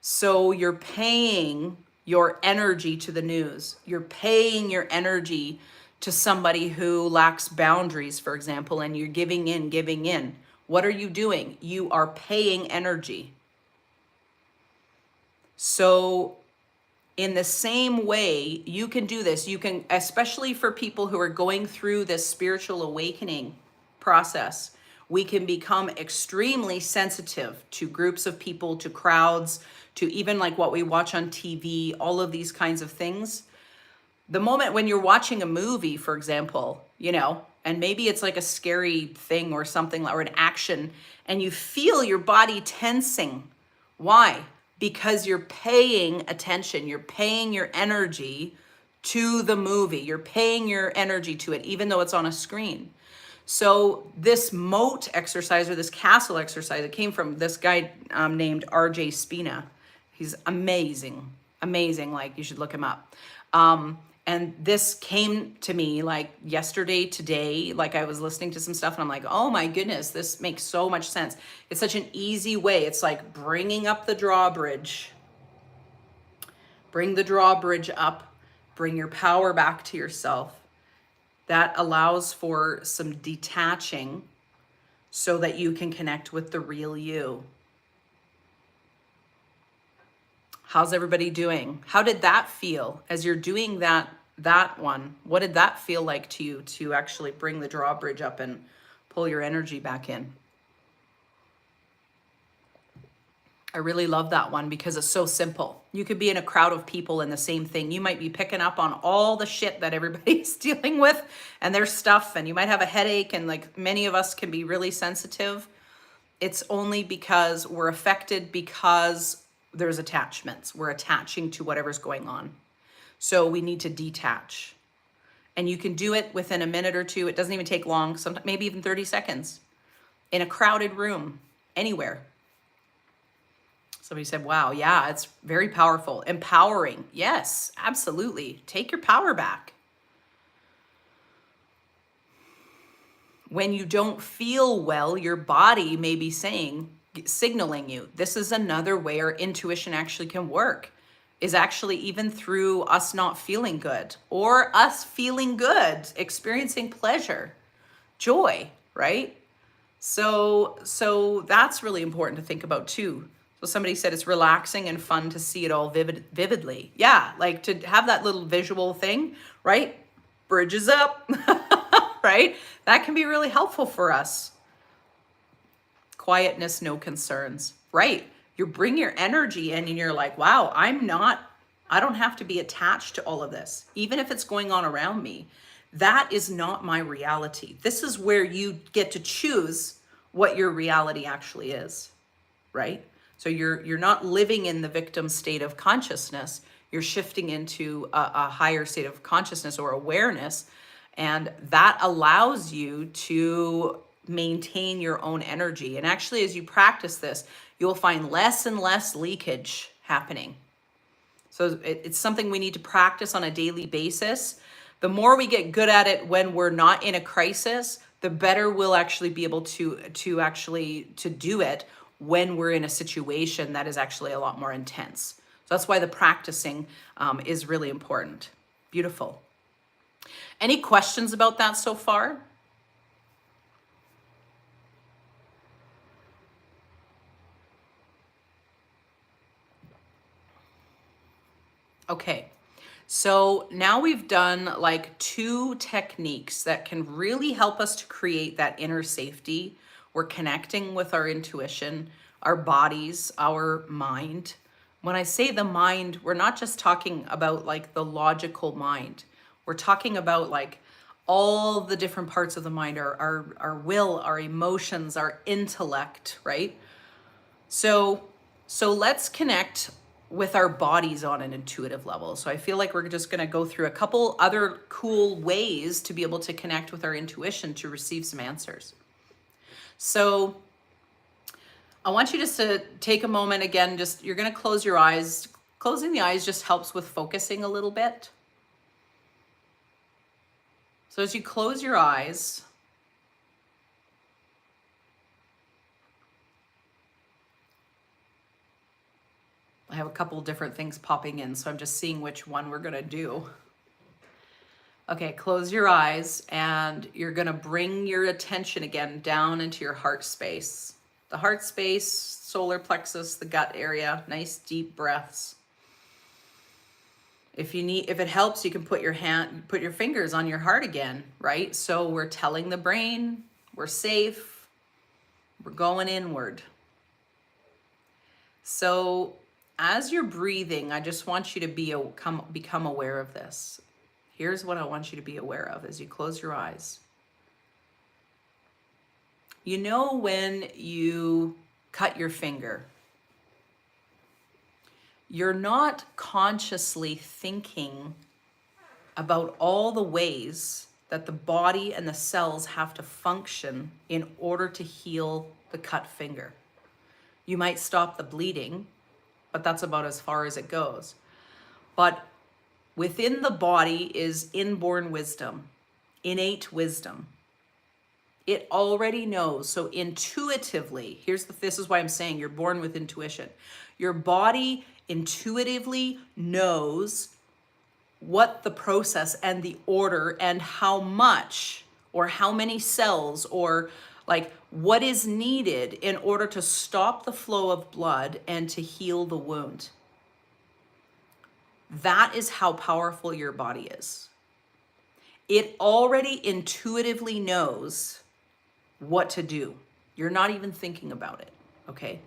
So you're paying your energy to the news. You're paying your energy to somebody who lacks boundaries, for example, and you're giving in. What are you doing? You are paying energy. So in the same way, you can do this. You can, especially for people who are going through this spiritual awakening process, we can become extremely sensitive to groups of people, to crowds, to even like what we watch on TV, all of these kinds of things. The moment when you're watching a movie, for example, you know, and maybe it's like a scary thing or something, or an action, and you feel your body tensing. Why? Because you're paying attention, you're paying your energy to the movie, you're paying your energy to it, even though it's on a screen. So this moat exercise, or this castle exercise, it came from this guy named RJ Spina. He's amazing, like you should look him up. And this came to me like yesterday, today, like I was listening to some stuff and I'm like, oh my goodness, this makes so much sense. It's such an easy way. It's like bringing up the drawbridge. Bring the drawbridge up, bring your power back to yourself. That allows for some detaching so that you can connect with the real you. How's everybody doing? How did that feel as you're doing that one? What did that feel like to you to actually bring the drawbridge up and pull your energy back in? I really love that one because it's so simple. You could be in a crowd of people and the same thing. You might be picking up on all the shit that everybody's dealing with and their stuff, and you might have a headache, and like many of us can be really sensitive. It's only because we're affected because there's attachments. We're attaching to whatever's going on. So we need to detach. And you can do it within a minute or two. It doesn't even take long, sometimes maybe even 30 seconds. In a crowded room, anywhere. Somebody said, wow, yeah, it's very powerful. Empowering. Yes, absolutely. Take your power back. When you don't feel well, your body may be saying, signaling you. This is another way our intuition actually can work, is actually even through us not feeling good or us feeling good, experiencing pleasure, joy, right? So that's really important to think about too. So somebody said it's relaxing and fun to see it all vividly. Yeah, like to have that little visual thing, right? Bridges up, right? That can be really helpful for us. Quietness, no concerns, right? You bring your energy in and you're like, wow, I don't have to be attached to all of this, even if it's going on around me. That is not my reality. This is where you get to choose what your reality actually is, right? So you're not living in the victim state of consciousness. You're shifting into a higher state of consciousness or awareness, and that allows you to maintain your own energy. And actually, as you practice this, you'll find less and less leakage happening. So it's something we need to practice on a daily basis. The more we get good at it when we're not in a crisis, the better we'll actually be able to do it when we're in a situation that is actually a lot more intense. So that's why the practicing is really important. Beautiful. Any questions about that so far? Okay, so now we've done like 2 techniques that can really help us to create that inner safety. We're connecting with our intuition, our bodies, our mind. When I say the mind, we're not just talking about like the logical mind. We're talking about like all the different parts of the mind, our will, our emotions, our intellect, right? So let's connect with our bodies on an intuitive level. So I feel like we're just going to go through a couple other cool ways to be able to connect with our intuition to receive some answers. So I want you just to take a moment again, just you're going to close your eyes. Closing the eyes just helps with focusing a little bit. So as you close your eyes, I have a couple different things popping in, so I'm just seeing which one we're gonna do. Okay, close your eyes and you're gonna bring your attention again down into your heart space. The heart space, solar plexus, the gut area, nice deep breaths. If it helps, you can put your fingers on your heart again, right? So we're telling the brain, we're safe, we're going inward. So as you're breathing, I just want you to become aware of this. Here's what I want you to be aware of as you close your eyes. You know when you cut your finger, you're not consciously thinking about all the ways that the body and the cells have to function in order to heal the cut finger. You might stop the bleeding, but that's about as far as it goes. But within the body is inborn wisdom, innate wisdom. It already knows. So intuitively, this is why I'm saying you're born with intuition. Your body intuitively knows what the process and the order and how much or how many cells or like what is needed in order to stop the flow of blood and to heal the wound. That is how powerful your body is. It already intuitively knows what to do. You're not even thinking about it, okay?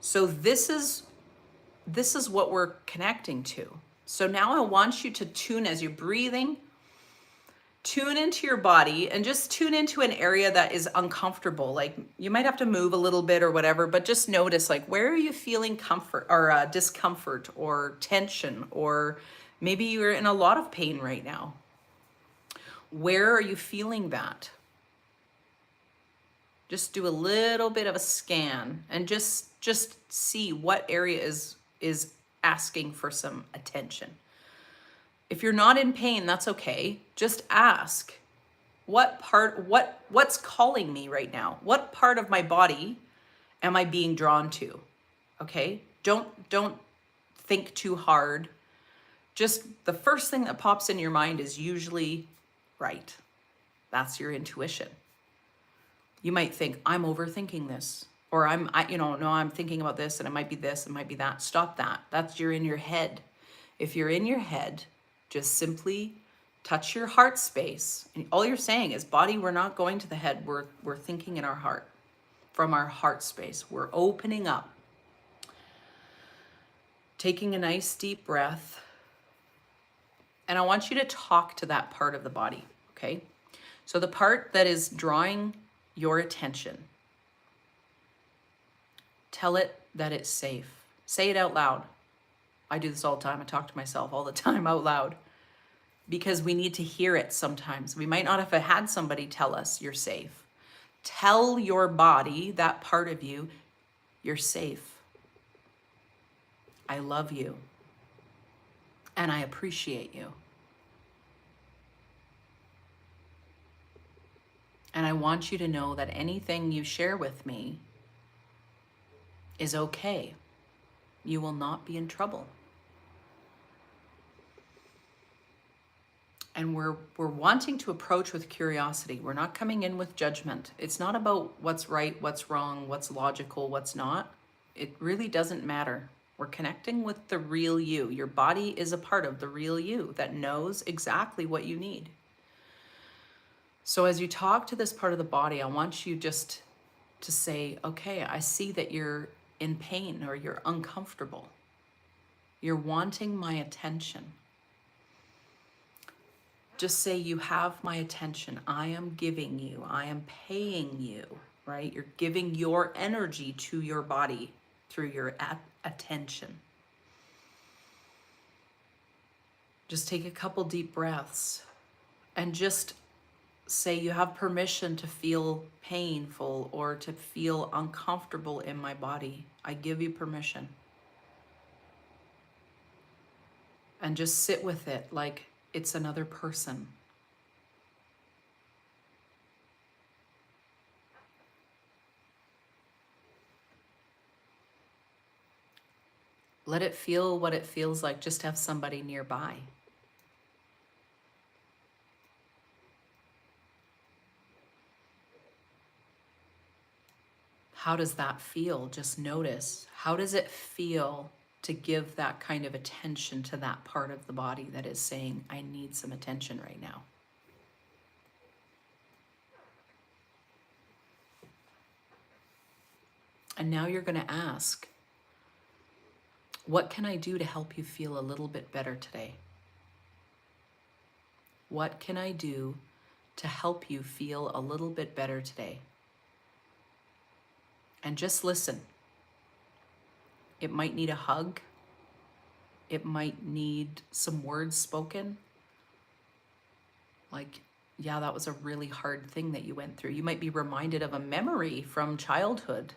So this is what we're connecting to. So now I want you to tune as you're breathing, tune into your body and just tune into an area that is uncomfortable. Like you might have to move a little bit or whatever, but just notice like where are you feeling comfort or discomfort or tension, or maybe you're in a lot of pain right now. Where are you feeling that? Just do a little bit of a scan and just see what area is asking for some attention. If you're not in pain, that's okay. Just ask, what's calling me right now? What part of my body am I being drawn to? Okay? Don't think too hard. Just the first thing that pops in your mind is usually right. That's your intuition. You might think, I'm overthinking this, or no, I'm thinking about this and it might be this, it might be that. Stop that. You're in your head. If you're in your head, just simply touch your heart space. And all you're saying is, body, we're not going to the head. We're thinking in our heart, from our heart space. We're opening up. Taking a nice deep breath. And I want you to talk to that part of the body, okay? So the part that is drawing your attention, tell it that it's safe. Say it out loud. I do this all the time. I talk to myself all the time out loud because we need to hear it sometimes. We might not have had somebody tell us you're safe. Tell your body, that part of you, you're safe. I love you. And I appreciate you. And I want you to know that anything you share with me is okay. You will not be in trouble. And we're wanting to approach with curiosity. We're not coming in with judgment. It's not about what's right, what's wrong, what's logical, what's not. It really doesn't matter. We're connecting with the real you. Your body is a part of the real you that knows exactly what you need. So as you talk to this part of the body, I want you just to say, okay, I see that you're in pain or you're uncomfortable. You're wanting my attention. Just say, you have my attention. I am giving you. I am paying you, right? You're giving your energy to your body through your attention. Just take a couple deep breaths and just say, you have permission to feel painful or to feel uncomfortable in my body. I give you permission. And just sit with it like it's another person. Let it feel what it feels like just to have somebody nearby. How does that feel? Just notice. How does it feel to give that kind of attention to that part of the body that is saying, I need some attention right now? And now you're going to ask, what can I do to help you feel a little bit better today? What can I do to help you feel a little bit better today? And just listen. It might need a hug. It might need some words spoken. Like, yeah, that was a really hard thing that you went through. You might be reminded of a memory from childhood.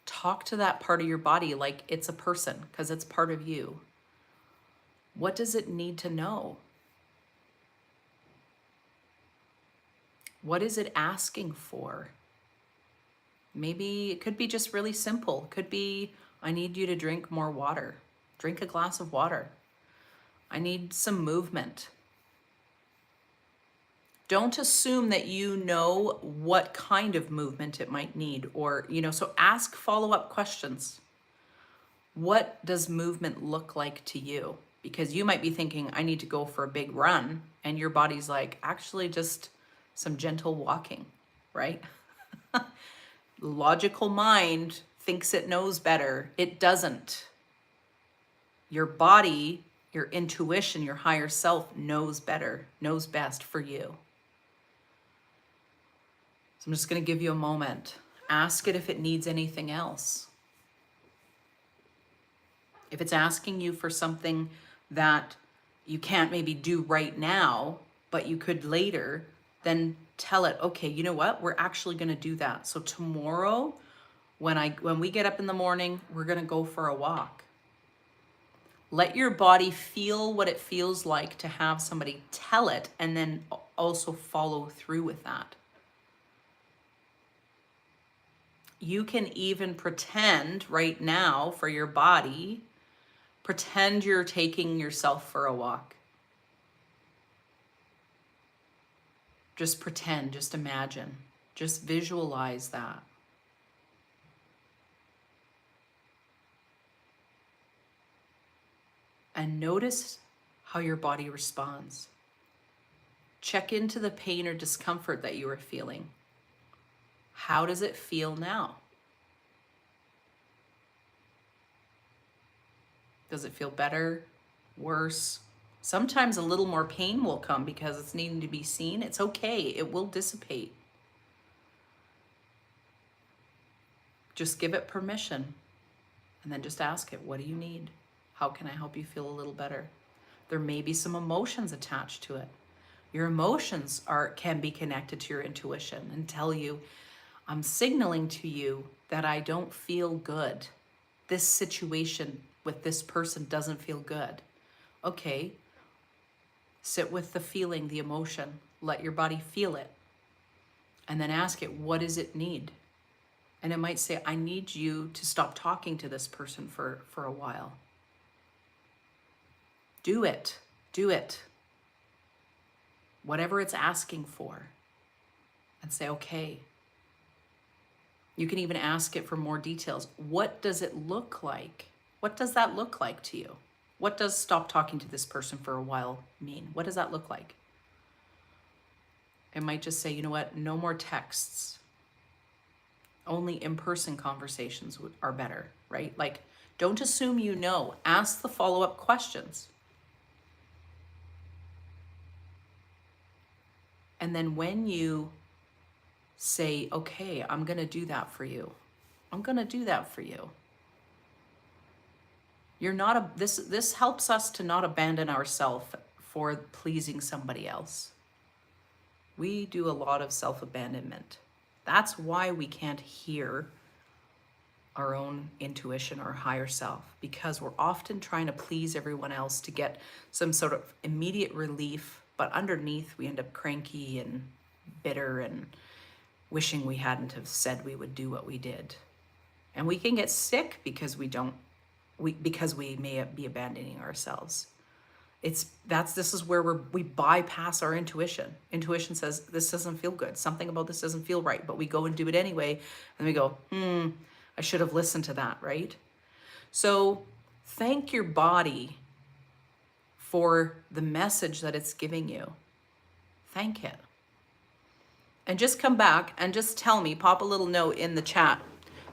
Talk to that part of your body like it's a person, because it's part of you. What does it need to know? What is it asking for? Maybe it could be just really simple. It could be, I need you to drink more water. Drink a glass of water. I need some movement. Don't assume that you know what kind of movement it might need, or, so ask follow-up questions. What does movement look like to you? Because you might be thinking, I need to go for a big run, and your body's like, actually just some gentle walking, right? Logical mind thinks it knows better. It doesn't. Your body, your intuition, your higher self knows better, knows best for you. So I'm just going to give you a moment. Ask it if it needs anything else. If it's asking you for something that you can't maybe do right now, but you could later, then tell it, okay, you know what? We're actually going to do that. So tomorrow, when we get up in the morning, we're going to go for a walk. Let your body feel what it feels like to have somebody tell it, and then also follow through with that. You can even pretend right now for your body, pretend you're taking yourself for a walk. Just pretend, just imagine, just visualize that. And notice how your body responds. Check into the pain or discomfort that you are feeling. How does it feel now? Does it feel better? Worse? Sometimes a little more pain will come because it's needing to be seen. It's okay. It will dissipate. Just give it permission and then just ask it, what do you need? How can I help you feel a little better? There may be some emotions attached to it. Your emotions can be connected to your intuition and tell you, I'm signaling to you that I don't feel good. This situation with this person doesn't feel good. Okay, sit with the feeling, the emotion. Let your body feel it. And then ask it, what does it need? And it might say, I need you to stop talking to this person for a while. Do it. Do it. Whatever it's asking for. And say, okay. You can even ask it for more details. What does it look like? What does that look like to you? What does stop talking to this person for a while mean? What does that look like? It might just say, you know what? No more texts. Only in-person conversations are better, right? Like, don't assume you know. Ask the follow-up questions. And then when you say, okay, I'm going to do that for you. I'm going to do that for you. You're not this helps us to not abandon ourselves for pleasing somebody else. We do a lot of self-abandonment. That's why we can't hear our own intuition or higher self, because we're often trying to please everyone else to get some sort of immediate relief, but underneath we end up cranky and bitter and wishing we hadn't have said we would do what we did. And we can get sick because we may be abandoning ourselves. This is where we bypass our intuition. Intuition says, this doesn't feel good. Something about this doesn't feel right, but we go and do it anyway. And we go, I should have listened to that, right? So thank your body for the message that it's giving you. Thank it. And just come back and just tell me, pop a little note in the chat.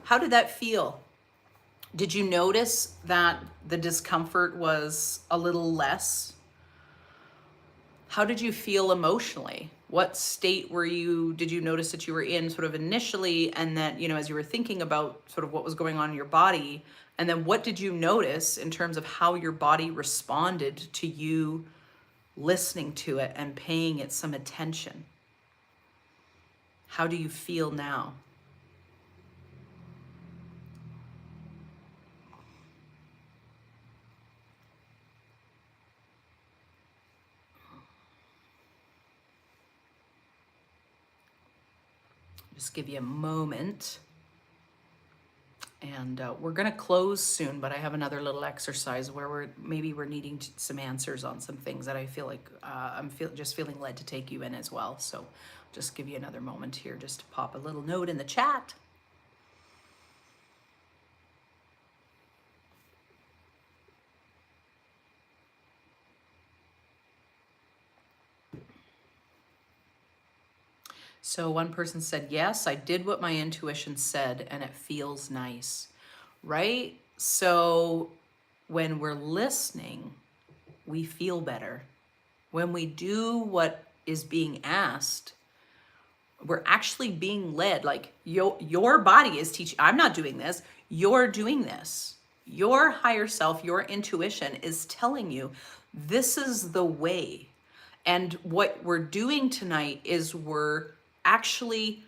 How did that feel? Did you notice that the discomfort was a little less? How did you feel emotionally? What state did you notice that you were in sort of initially, and that, as you were thinking about sort of what was going on in your body, and then what did you notice in terms of how your body responded to you listening to it and paying it some attention? How do you feel now? Just give you a moment. And we're going to close soon, but I have another little exercise where we're needing some answers on some things that I feel like I'm just feeling led to take you in as well. So just give you another moment here just to pop a little note in the chat. So one person said, yes, I did what my intuition said and it feels nice, right? So when we're listening, we feel better. When we do what is being asked, we're actually being led. Like your body is teaching. I'm not doing this. You're doing this. Your higher self, your intuition is telling you this is the way. And what we're doing tonight is we're actually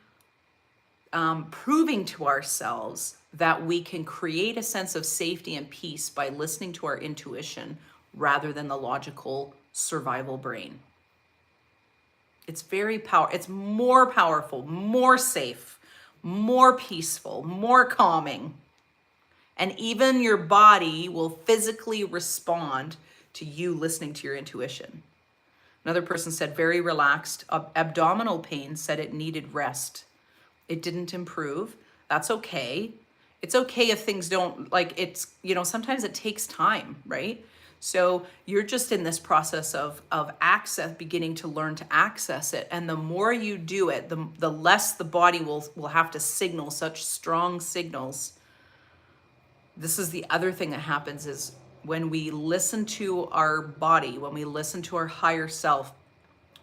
proving to ourselves that we can create a sense of safety and peace by listening to our intuition rather than the logical survival brain. It's more powerful, more safe, more peaceful, more calming. And even your body will physically respond to you listening to your intuition. Another person said very relaxed. Abdominal pain said it needed rest. It didn't improve. That's okay. It's okay if things don't, like, it's, you know, sometimes it takes time, right? So you're just in this process of access, beginning to learn to access it. And the more you do it, the less the body will have to signal such strong signals. This is the other thing that happens is when we listen to our body, when we listen to our higher self,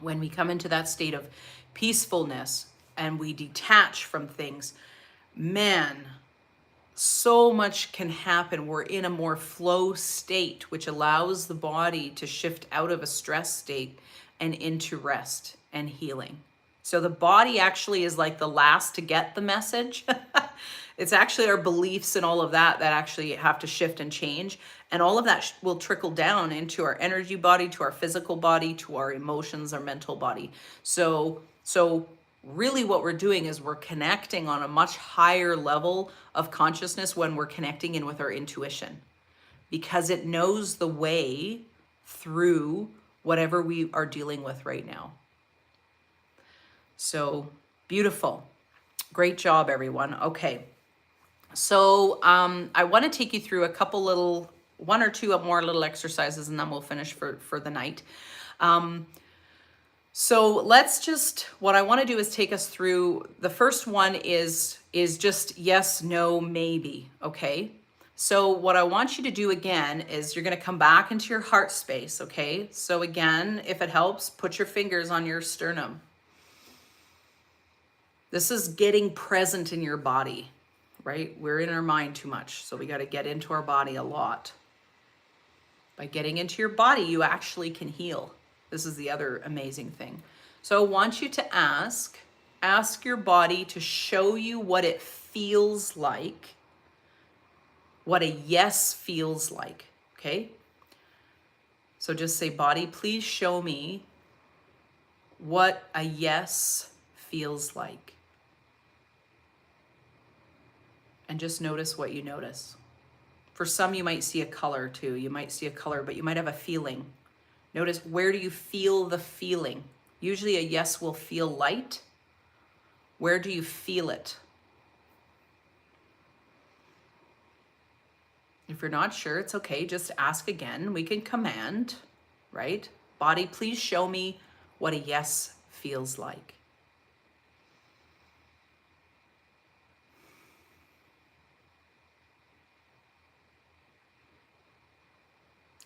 when we come into that state of peacefulness and we detach from things, man, so much can happen. We're in a more flow state, which allows the body to shift out of a stress state and into rest and healing. So the body actually is like the last to get the message. It's actually our beliefs and all of that that actually have to shift and change. And all of that will trickle down into our energy body, to our physical body, to our emotions, our mental body. So really what we're doing is we're connecting on a much higher level of consciousness when we're connecting in with our intuition, because it knows the way through whatever we are dealing with right now. So beautiful. Great job, everyone. Okay. So I want to take you through a couple little, one or two more little exercises, and then we'll finish for the night. So let's just, what I want to do is take us through, the first one is just yes, no, maybe, okay? So what I want you to do again is you're going to come back into your heart space, okay? So again, if it helps, put your fingers on your sternum. This is getting present in your body, right? We're in our mind too much, so we got to get into our body a lot. By getting into your body, you actually can heal. This is the other amazing thing. So I want you to ask your body to show you what it feels like, what a yes feels like, okay? So just say, body, please show me what a yes feels like. And just notice what you notice. For some, you might see a color too. You might see a color, but you might have a feeling. Notice, where do you feel the feeling? Usually a yes will feel light. Where do you feel it? If you're not sure, it's okay. Just ask again. We can command, right? Body, please show me what a yes feels like.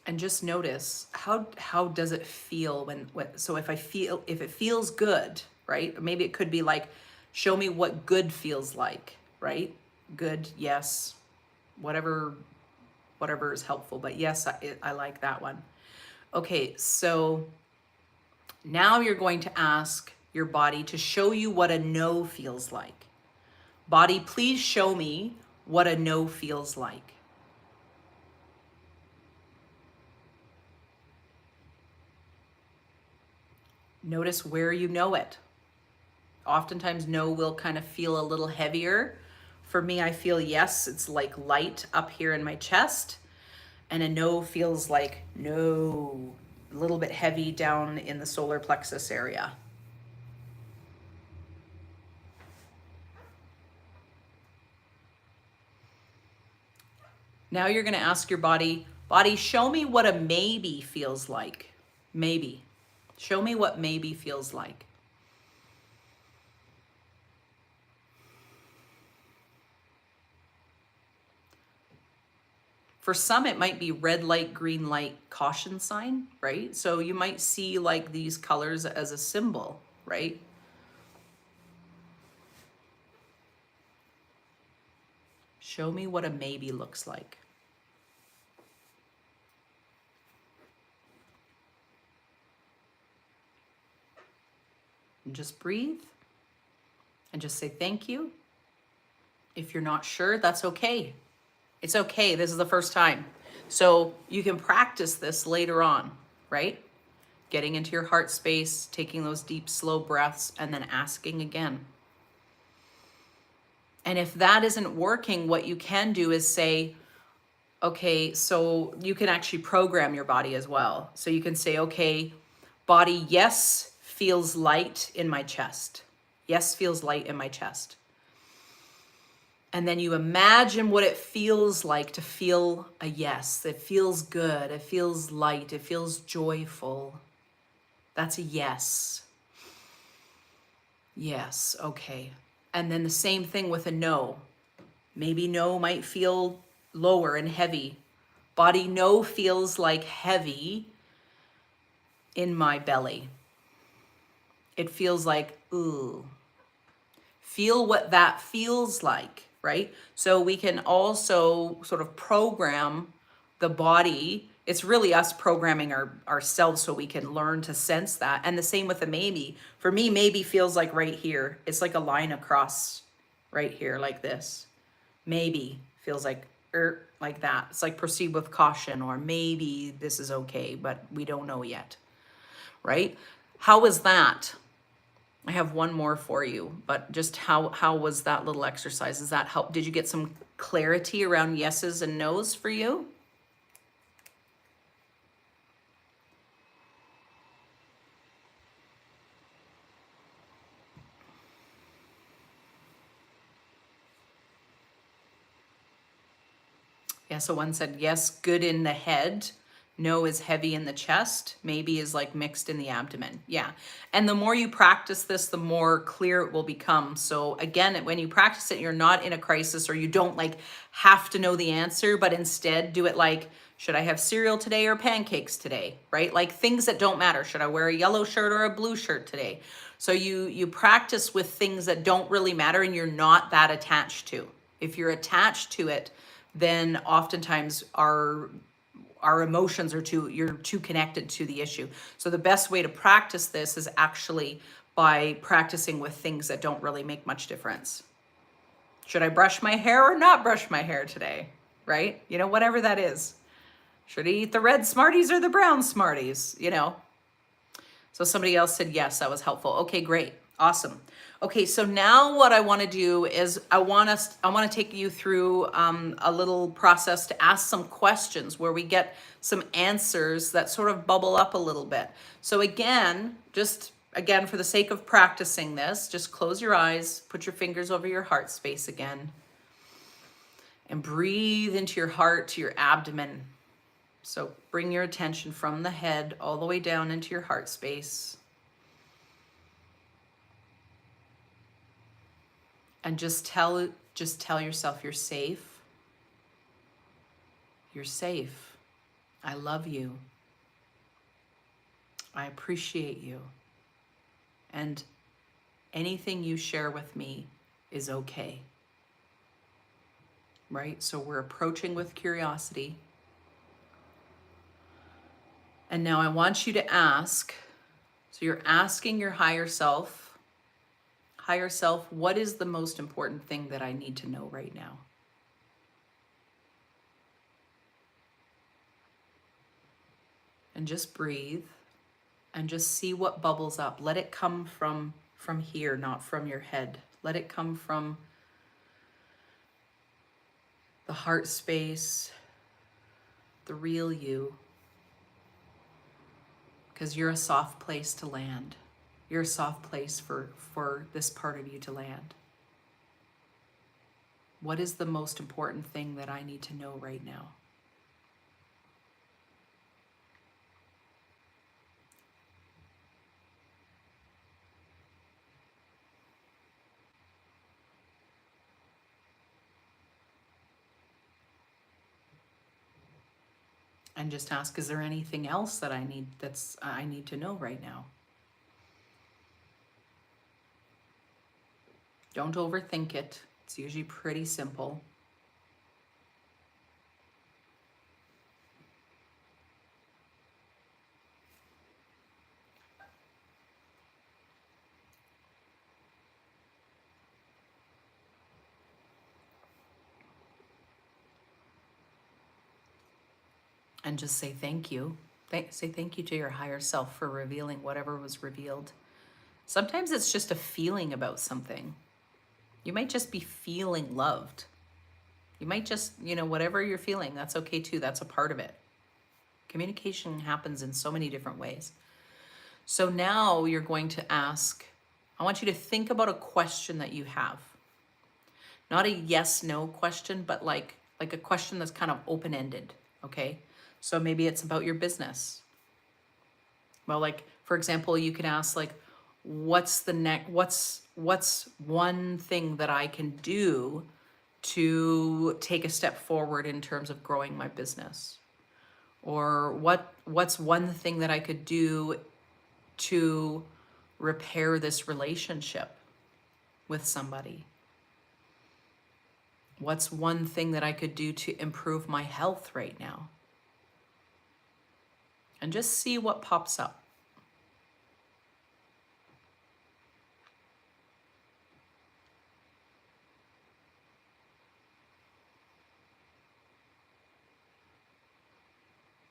And just notice, how does it feel when so if it feels good, right? Maybe it could be like, show me what good feels like, right? Good, yes, whatever is helpful, but yes, I like that one. Okay, so now you're going to ask your body to show you what a no feels like. Body, please show me what a no feels like. Notice where you know it. Oftentimes no will kind of feel a little heavier. For me, I feel yes, it's like light up here in my chest. And a no feels like no, a little bit heavy down in the solar plexus area. Now you're going to ask your body, show me what a maybe feels like. Maybe. Show me what maybe feels like. For some, it might be red light, green light, caution sign, right? So you might see like these colors as a symbol, right? Show me what a maybe looks like. And just breathe and just say thank you. If you're not sure, that's okay. It's okay. This is the first time. So you can practice this later on, right? Getting into your heart space, taking those deep, slow breaths, and then asking again. And if that isn't working, what you can do is say, okay, so you can actually program your body as well. So you can say, okay, body, yes, feels light in my chest. Yes, feels light in my chest. And then you imagine what it feels like to feel a yes. It feels good. It feels light. It feels joyful. That's a yes. Yes, okay. And then the same thing with a no. Maybe no might feel lower and heavy. Body, no feels like heavy in my belly. It feels like, ooh. Feel what that feels like, right? So we can also sort of program the body. It's really us programming ourselves so we can learn to sense that. And the same with the maybe. For me, maybe feels like right here. It's like a line across right here, like this. Maybe feels like that. It's like proceed with caution, or maybe this is okay, but we don't know yet, right? How was that? I have one more for you, but just how was that little exercise? Does that help? Did you get some clarity around yeses and nos for you? Yeah, so one said yes, good in the head. No is heavy in the chest. Maybe is like mixed in the abdomen. Yeah. And the more you practice this, the more clear it will become. So again, when you practice it, you're not in a crisis, or you don't like have to know the answer, but instead do it like, should I have cereal today or pancakes today? Right? Like things that don't matter. Should I wear a yellow shirt or a blue shirt today? So you practice with things that don't really matter and you're not that attached to. If you're attached to it, then oftentimes our emotions are you're too connected to the issue. So the best way to practice this is actually by practicing with things that don't really make much difference. Should I brush my hair or not brush my hair today? Right? You know, whatever that is. Should I eat the red Smarties or the brown Smarties? You know, so somebody else said, yes, that was helpful. Okay, great. Awesome. Okay, so now what I want to do is I want to take you through a little process to ask some questions where we get some answers that sort of bubble up a little bit. So again, for the sake of practicing this, just close your eyes, put your fingers over your heart space again, and breathe into your heart, to your abdomen. So bring your attention from the head all the way down into your heart space. And just tell yourself you're safe. You're safe. I love you. I appreciate you. And anything you share with me is okay. Right? So we're approaching with curiosity. And now I want you to ask, so you're asking your higher self, what is the most important thing that I need to know right now? And just breathe and just see what bubbles up. Let it come from here, not from your head. Let it come from the heart space, the real you. Because you're a soft place to land. You're a soft place for this part of you to land. What is the most important thing that I need to know right now? And just ask, is there anything else that I need to know right now? Don't overthink it. It's usually pretty simple. And just say thank you. Say thank you to your higher self for revealing whatever was revealed. Sometimes it's just a feeling about something. You might just be feeling loved. You might just, whatever you're feeling, that's okay too. That's a part of it. Communication happens in so many different ways. So now you're going to ask, I want you to think about a question that you have. Not a yes, no question, but like a question that's kind of open-ended, okay? So maybe it's about your business. Well, like, for example, you can ask like, what's one thing that I can do to take a step forward in terms of growing my business? Or what's one thing that I could do to repair this relationship with somebody? What's one thing that I could do to improve my health right now? And just see what pops up.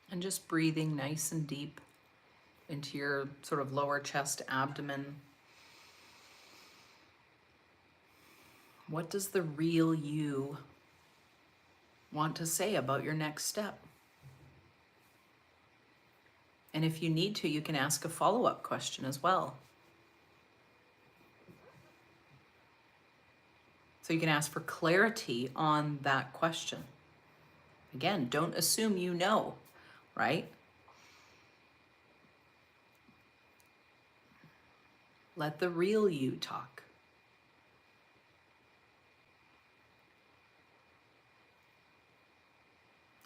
And just breathing nice and deep into your sort of lower chest, abdomen. What does the real you want to say about your next step? And if you need to, you can ask a follow-up question as well. So you can ask for clarity on that question. Again, don't assume you know, right? Let the real you talk.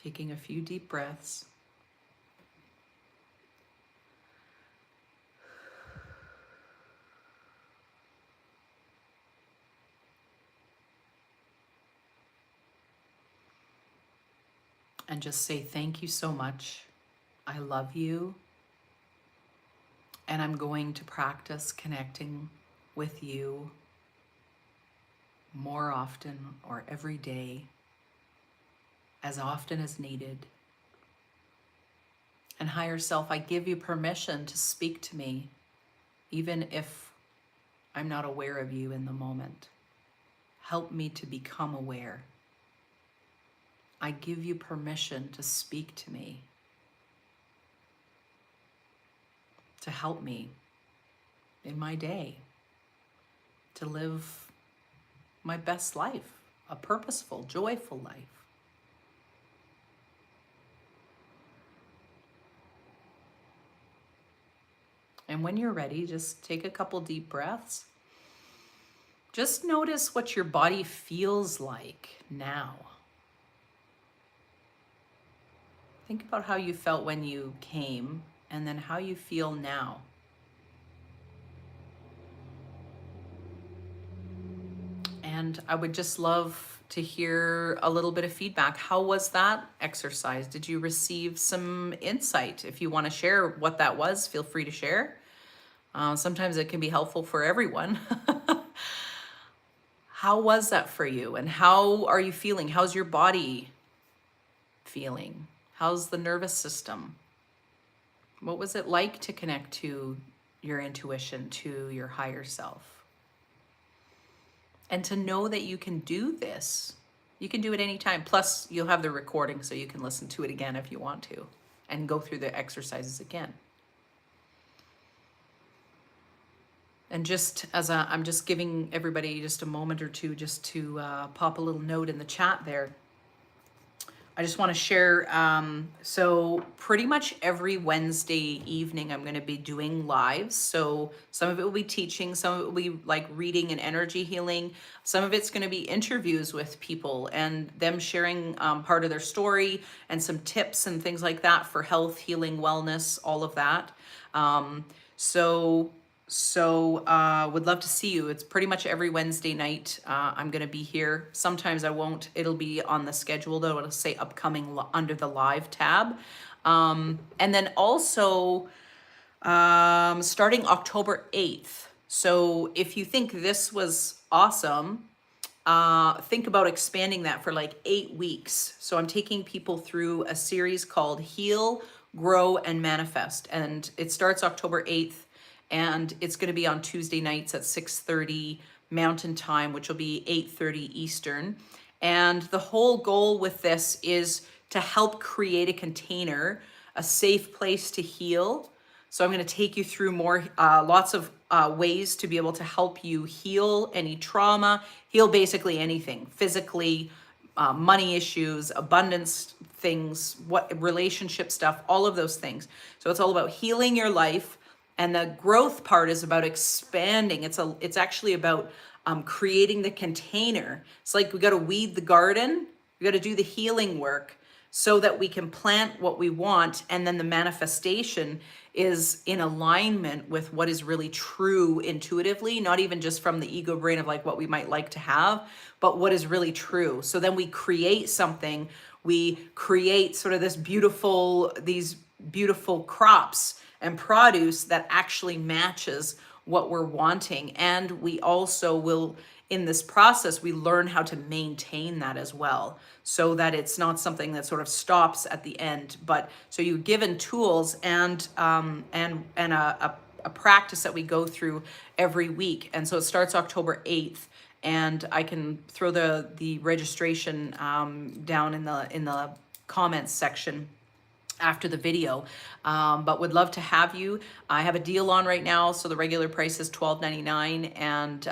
Taking a few deep breaths. And just say, thank you so much. I love you. And I'm going to practice connecting with you more often or every day, as often as needed. And higher self, I give you permission to speak to me, even if I'm not aware of you in the moment. Help me to become aware. I give you permission to speak to me, to help me in my day, to live my best life, a purposeful, joyful life. And when you're ready, just take a couple deep breaths. Just notice what your body feels like now. Think about how you felt when you came and then how you feel now. And I would just love to hear a little bit of feedback. How was that exercise? Did you receive some insight? If you want to share what that was, feel free to share. Sometimes it can be helpful for everyone. How was that for you? And how are you feeling? How's your body feeling? How's the nervous system? What was it like to connect to your intuition, to your higher self? And to know that you can do this. You can do it anytime. Plus, you'll have the recording so you can listen to it again if you want to and go through the exercises again. And just as I'm just giving everybody just a moment or two just to pop a little note in the chat there. I just want to share, so pretty much every Wednesday evening I'm going to be doing lives. So some of it will be teaching, some of it will be like reading and energy healing. Some of it's going to be interviews with people and them sharing part of their story and some tips and things like that for health, healing, wellness, all of that. Would love to see you. It's pretty much every Wednesday night. I'm going to be here. Sometimes I won't. It'll be on the schedule though. It'll say upcoming under the live tab. And then also starting October 8th. So if you think this was awesome, think about expanding that for like 8 weeks. So I'm taking people through a series called Heal, Grow, and Manifest. And it starts October 8th. And it's going to be on Tuesday nights at 6:30 Mountain Time, which will be 8:30 Eastern. And the whole goal with this is to help create a container, a safe place to heal. So I'm going to take you through more, lots of ways to be able to help you heal any trauma, heal basically anything, physically, money issues, abundance things, what relationship stuff, all of those things. So it's all about healing your life, and the growth part is about expanding. It's actually about creating the container. It's like we got to weed the garden, we got to do the healing work so that we can plant what we want, and then the manifestation is in alignment with what is really true intuitively, not even just from the ego brain of like what we might like to have, but what is really true. So then we create something, we create sort of these beautiful crops and produce that actually matches what we're wanting. And we also will, in this process, we learn how to maintain that as well, so that it's not something that sort of stops at the end. But so you're given tools and a practice that we go through every week. And so it starts October 8th. And I can throw the registration down in the comments section after the video, but would love to have you. I have a deal on right now, so the regular price is $12.99, and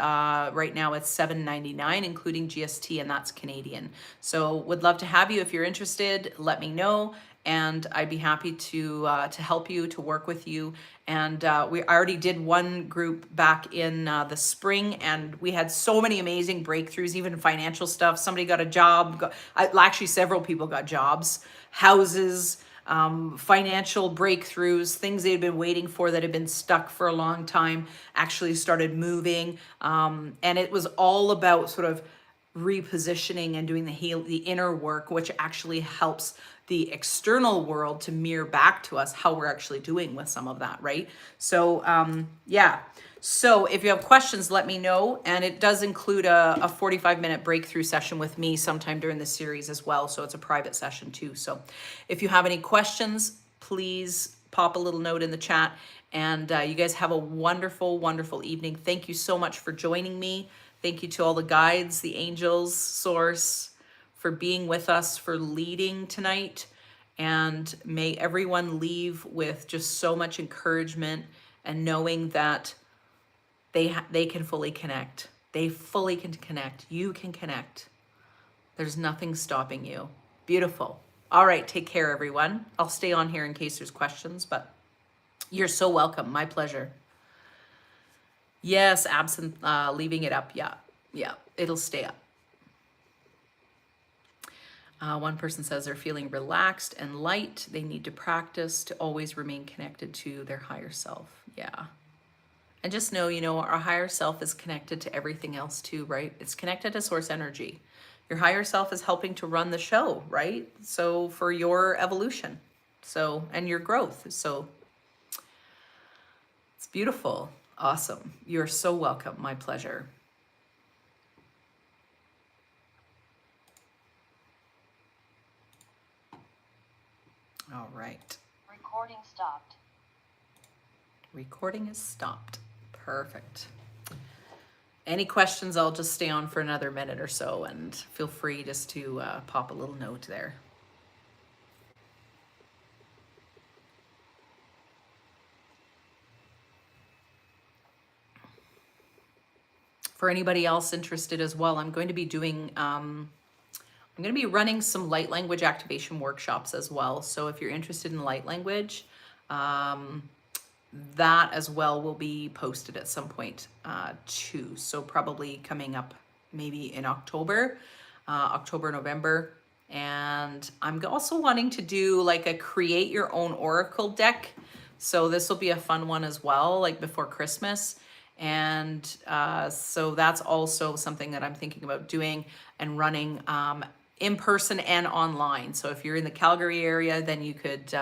right now it's $7.99, including GST, and that's Canadian. So would love to have you. If you're interested, let me know, and I'd be happy to help you, to work with you. And we already did one group back in the spring, and we had so many amazing breakthroughs, even financial stuff. Somebody got a job. Actually, several people got jobs, houses, financial breakthroughs, things they'd been waiting for that had been stuck for a long time, actually started moving. And it was all about sort of repositioning and doing the inner work, which actually helps the external world to mirror back to us how we're actually doing with some of that, right? So yeah. So if you have questions, let me know. And it does include a 45-minute breakthrough session with me sometime during the series as well. So it's a private session too. So if you have any questions, please pop a little note in the chat. And you guys have a wonderful, wonderful evening. Thank you so much for joining me. Thank you to all the guides, the angels, Source, for being with us, for leading tonight. And may everyone leave with just so much encouragement and knowing that they can fully connect. They fully can connect. You can connect. There's nothing stopping you. Beautiful. All right, take care, everyone. I'll stay on here in case there's questions, but you're so welcome. My pleasure. Yes, absent, leaving it up. Yeah, it'll stay up. One person says they're feeling relaxed and light. They need to practice to always remain connected to their higher self. Yeah. And just know, our higher self is connected to everything else too, right? It's connected to source energy. Your higher self is helping to run the show, right? So for your evolution, and your growth. So it's beautiful. Awesome. You're so welcome. My pleasure. All right. Recording stopped. Recording is stopped. Perfect. Any questions, I'll just stay on for another minute or so, and feel free just to pop a little note there. For anybody else interested as well, I'm going to be doing, I'm going to be running some light language activation workshops as well. So if you're interested in light language, that as well will be posted at some point too. So probably coming up maybe in October, November. And I'm also wanting to do like a create your own oracle deck. So this will be a fun one as well, like before Christmas. And so that's also something that I'm thinking about doing and running in person and online. So if you're in the Calgary area, then you could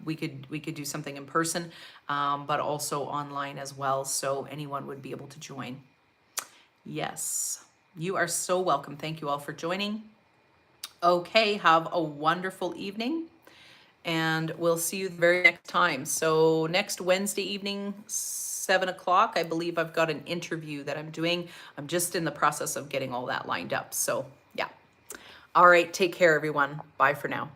we could do something in person, but also online as well. So anyone would be able to join. Yes, you are so welcome. Thank you all for joining. Okay, have a wonderful evening, and we'll see you the very next time. So next Wednesday evening, 7 o'clock, I believe I've got an interview that I'm doing. I'm just in the process of getting all that lined up. So yeah. All right, take care, everyone. Bye for now.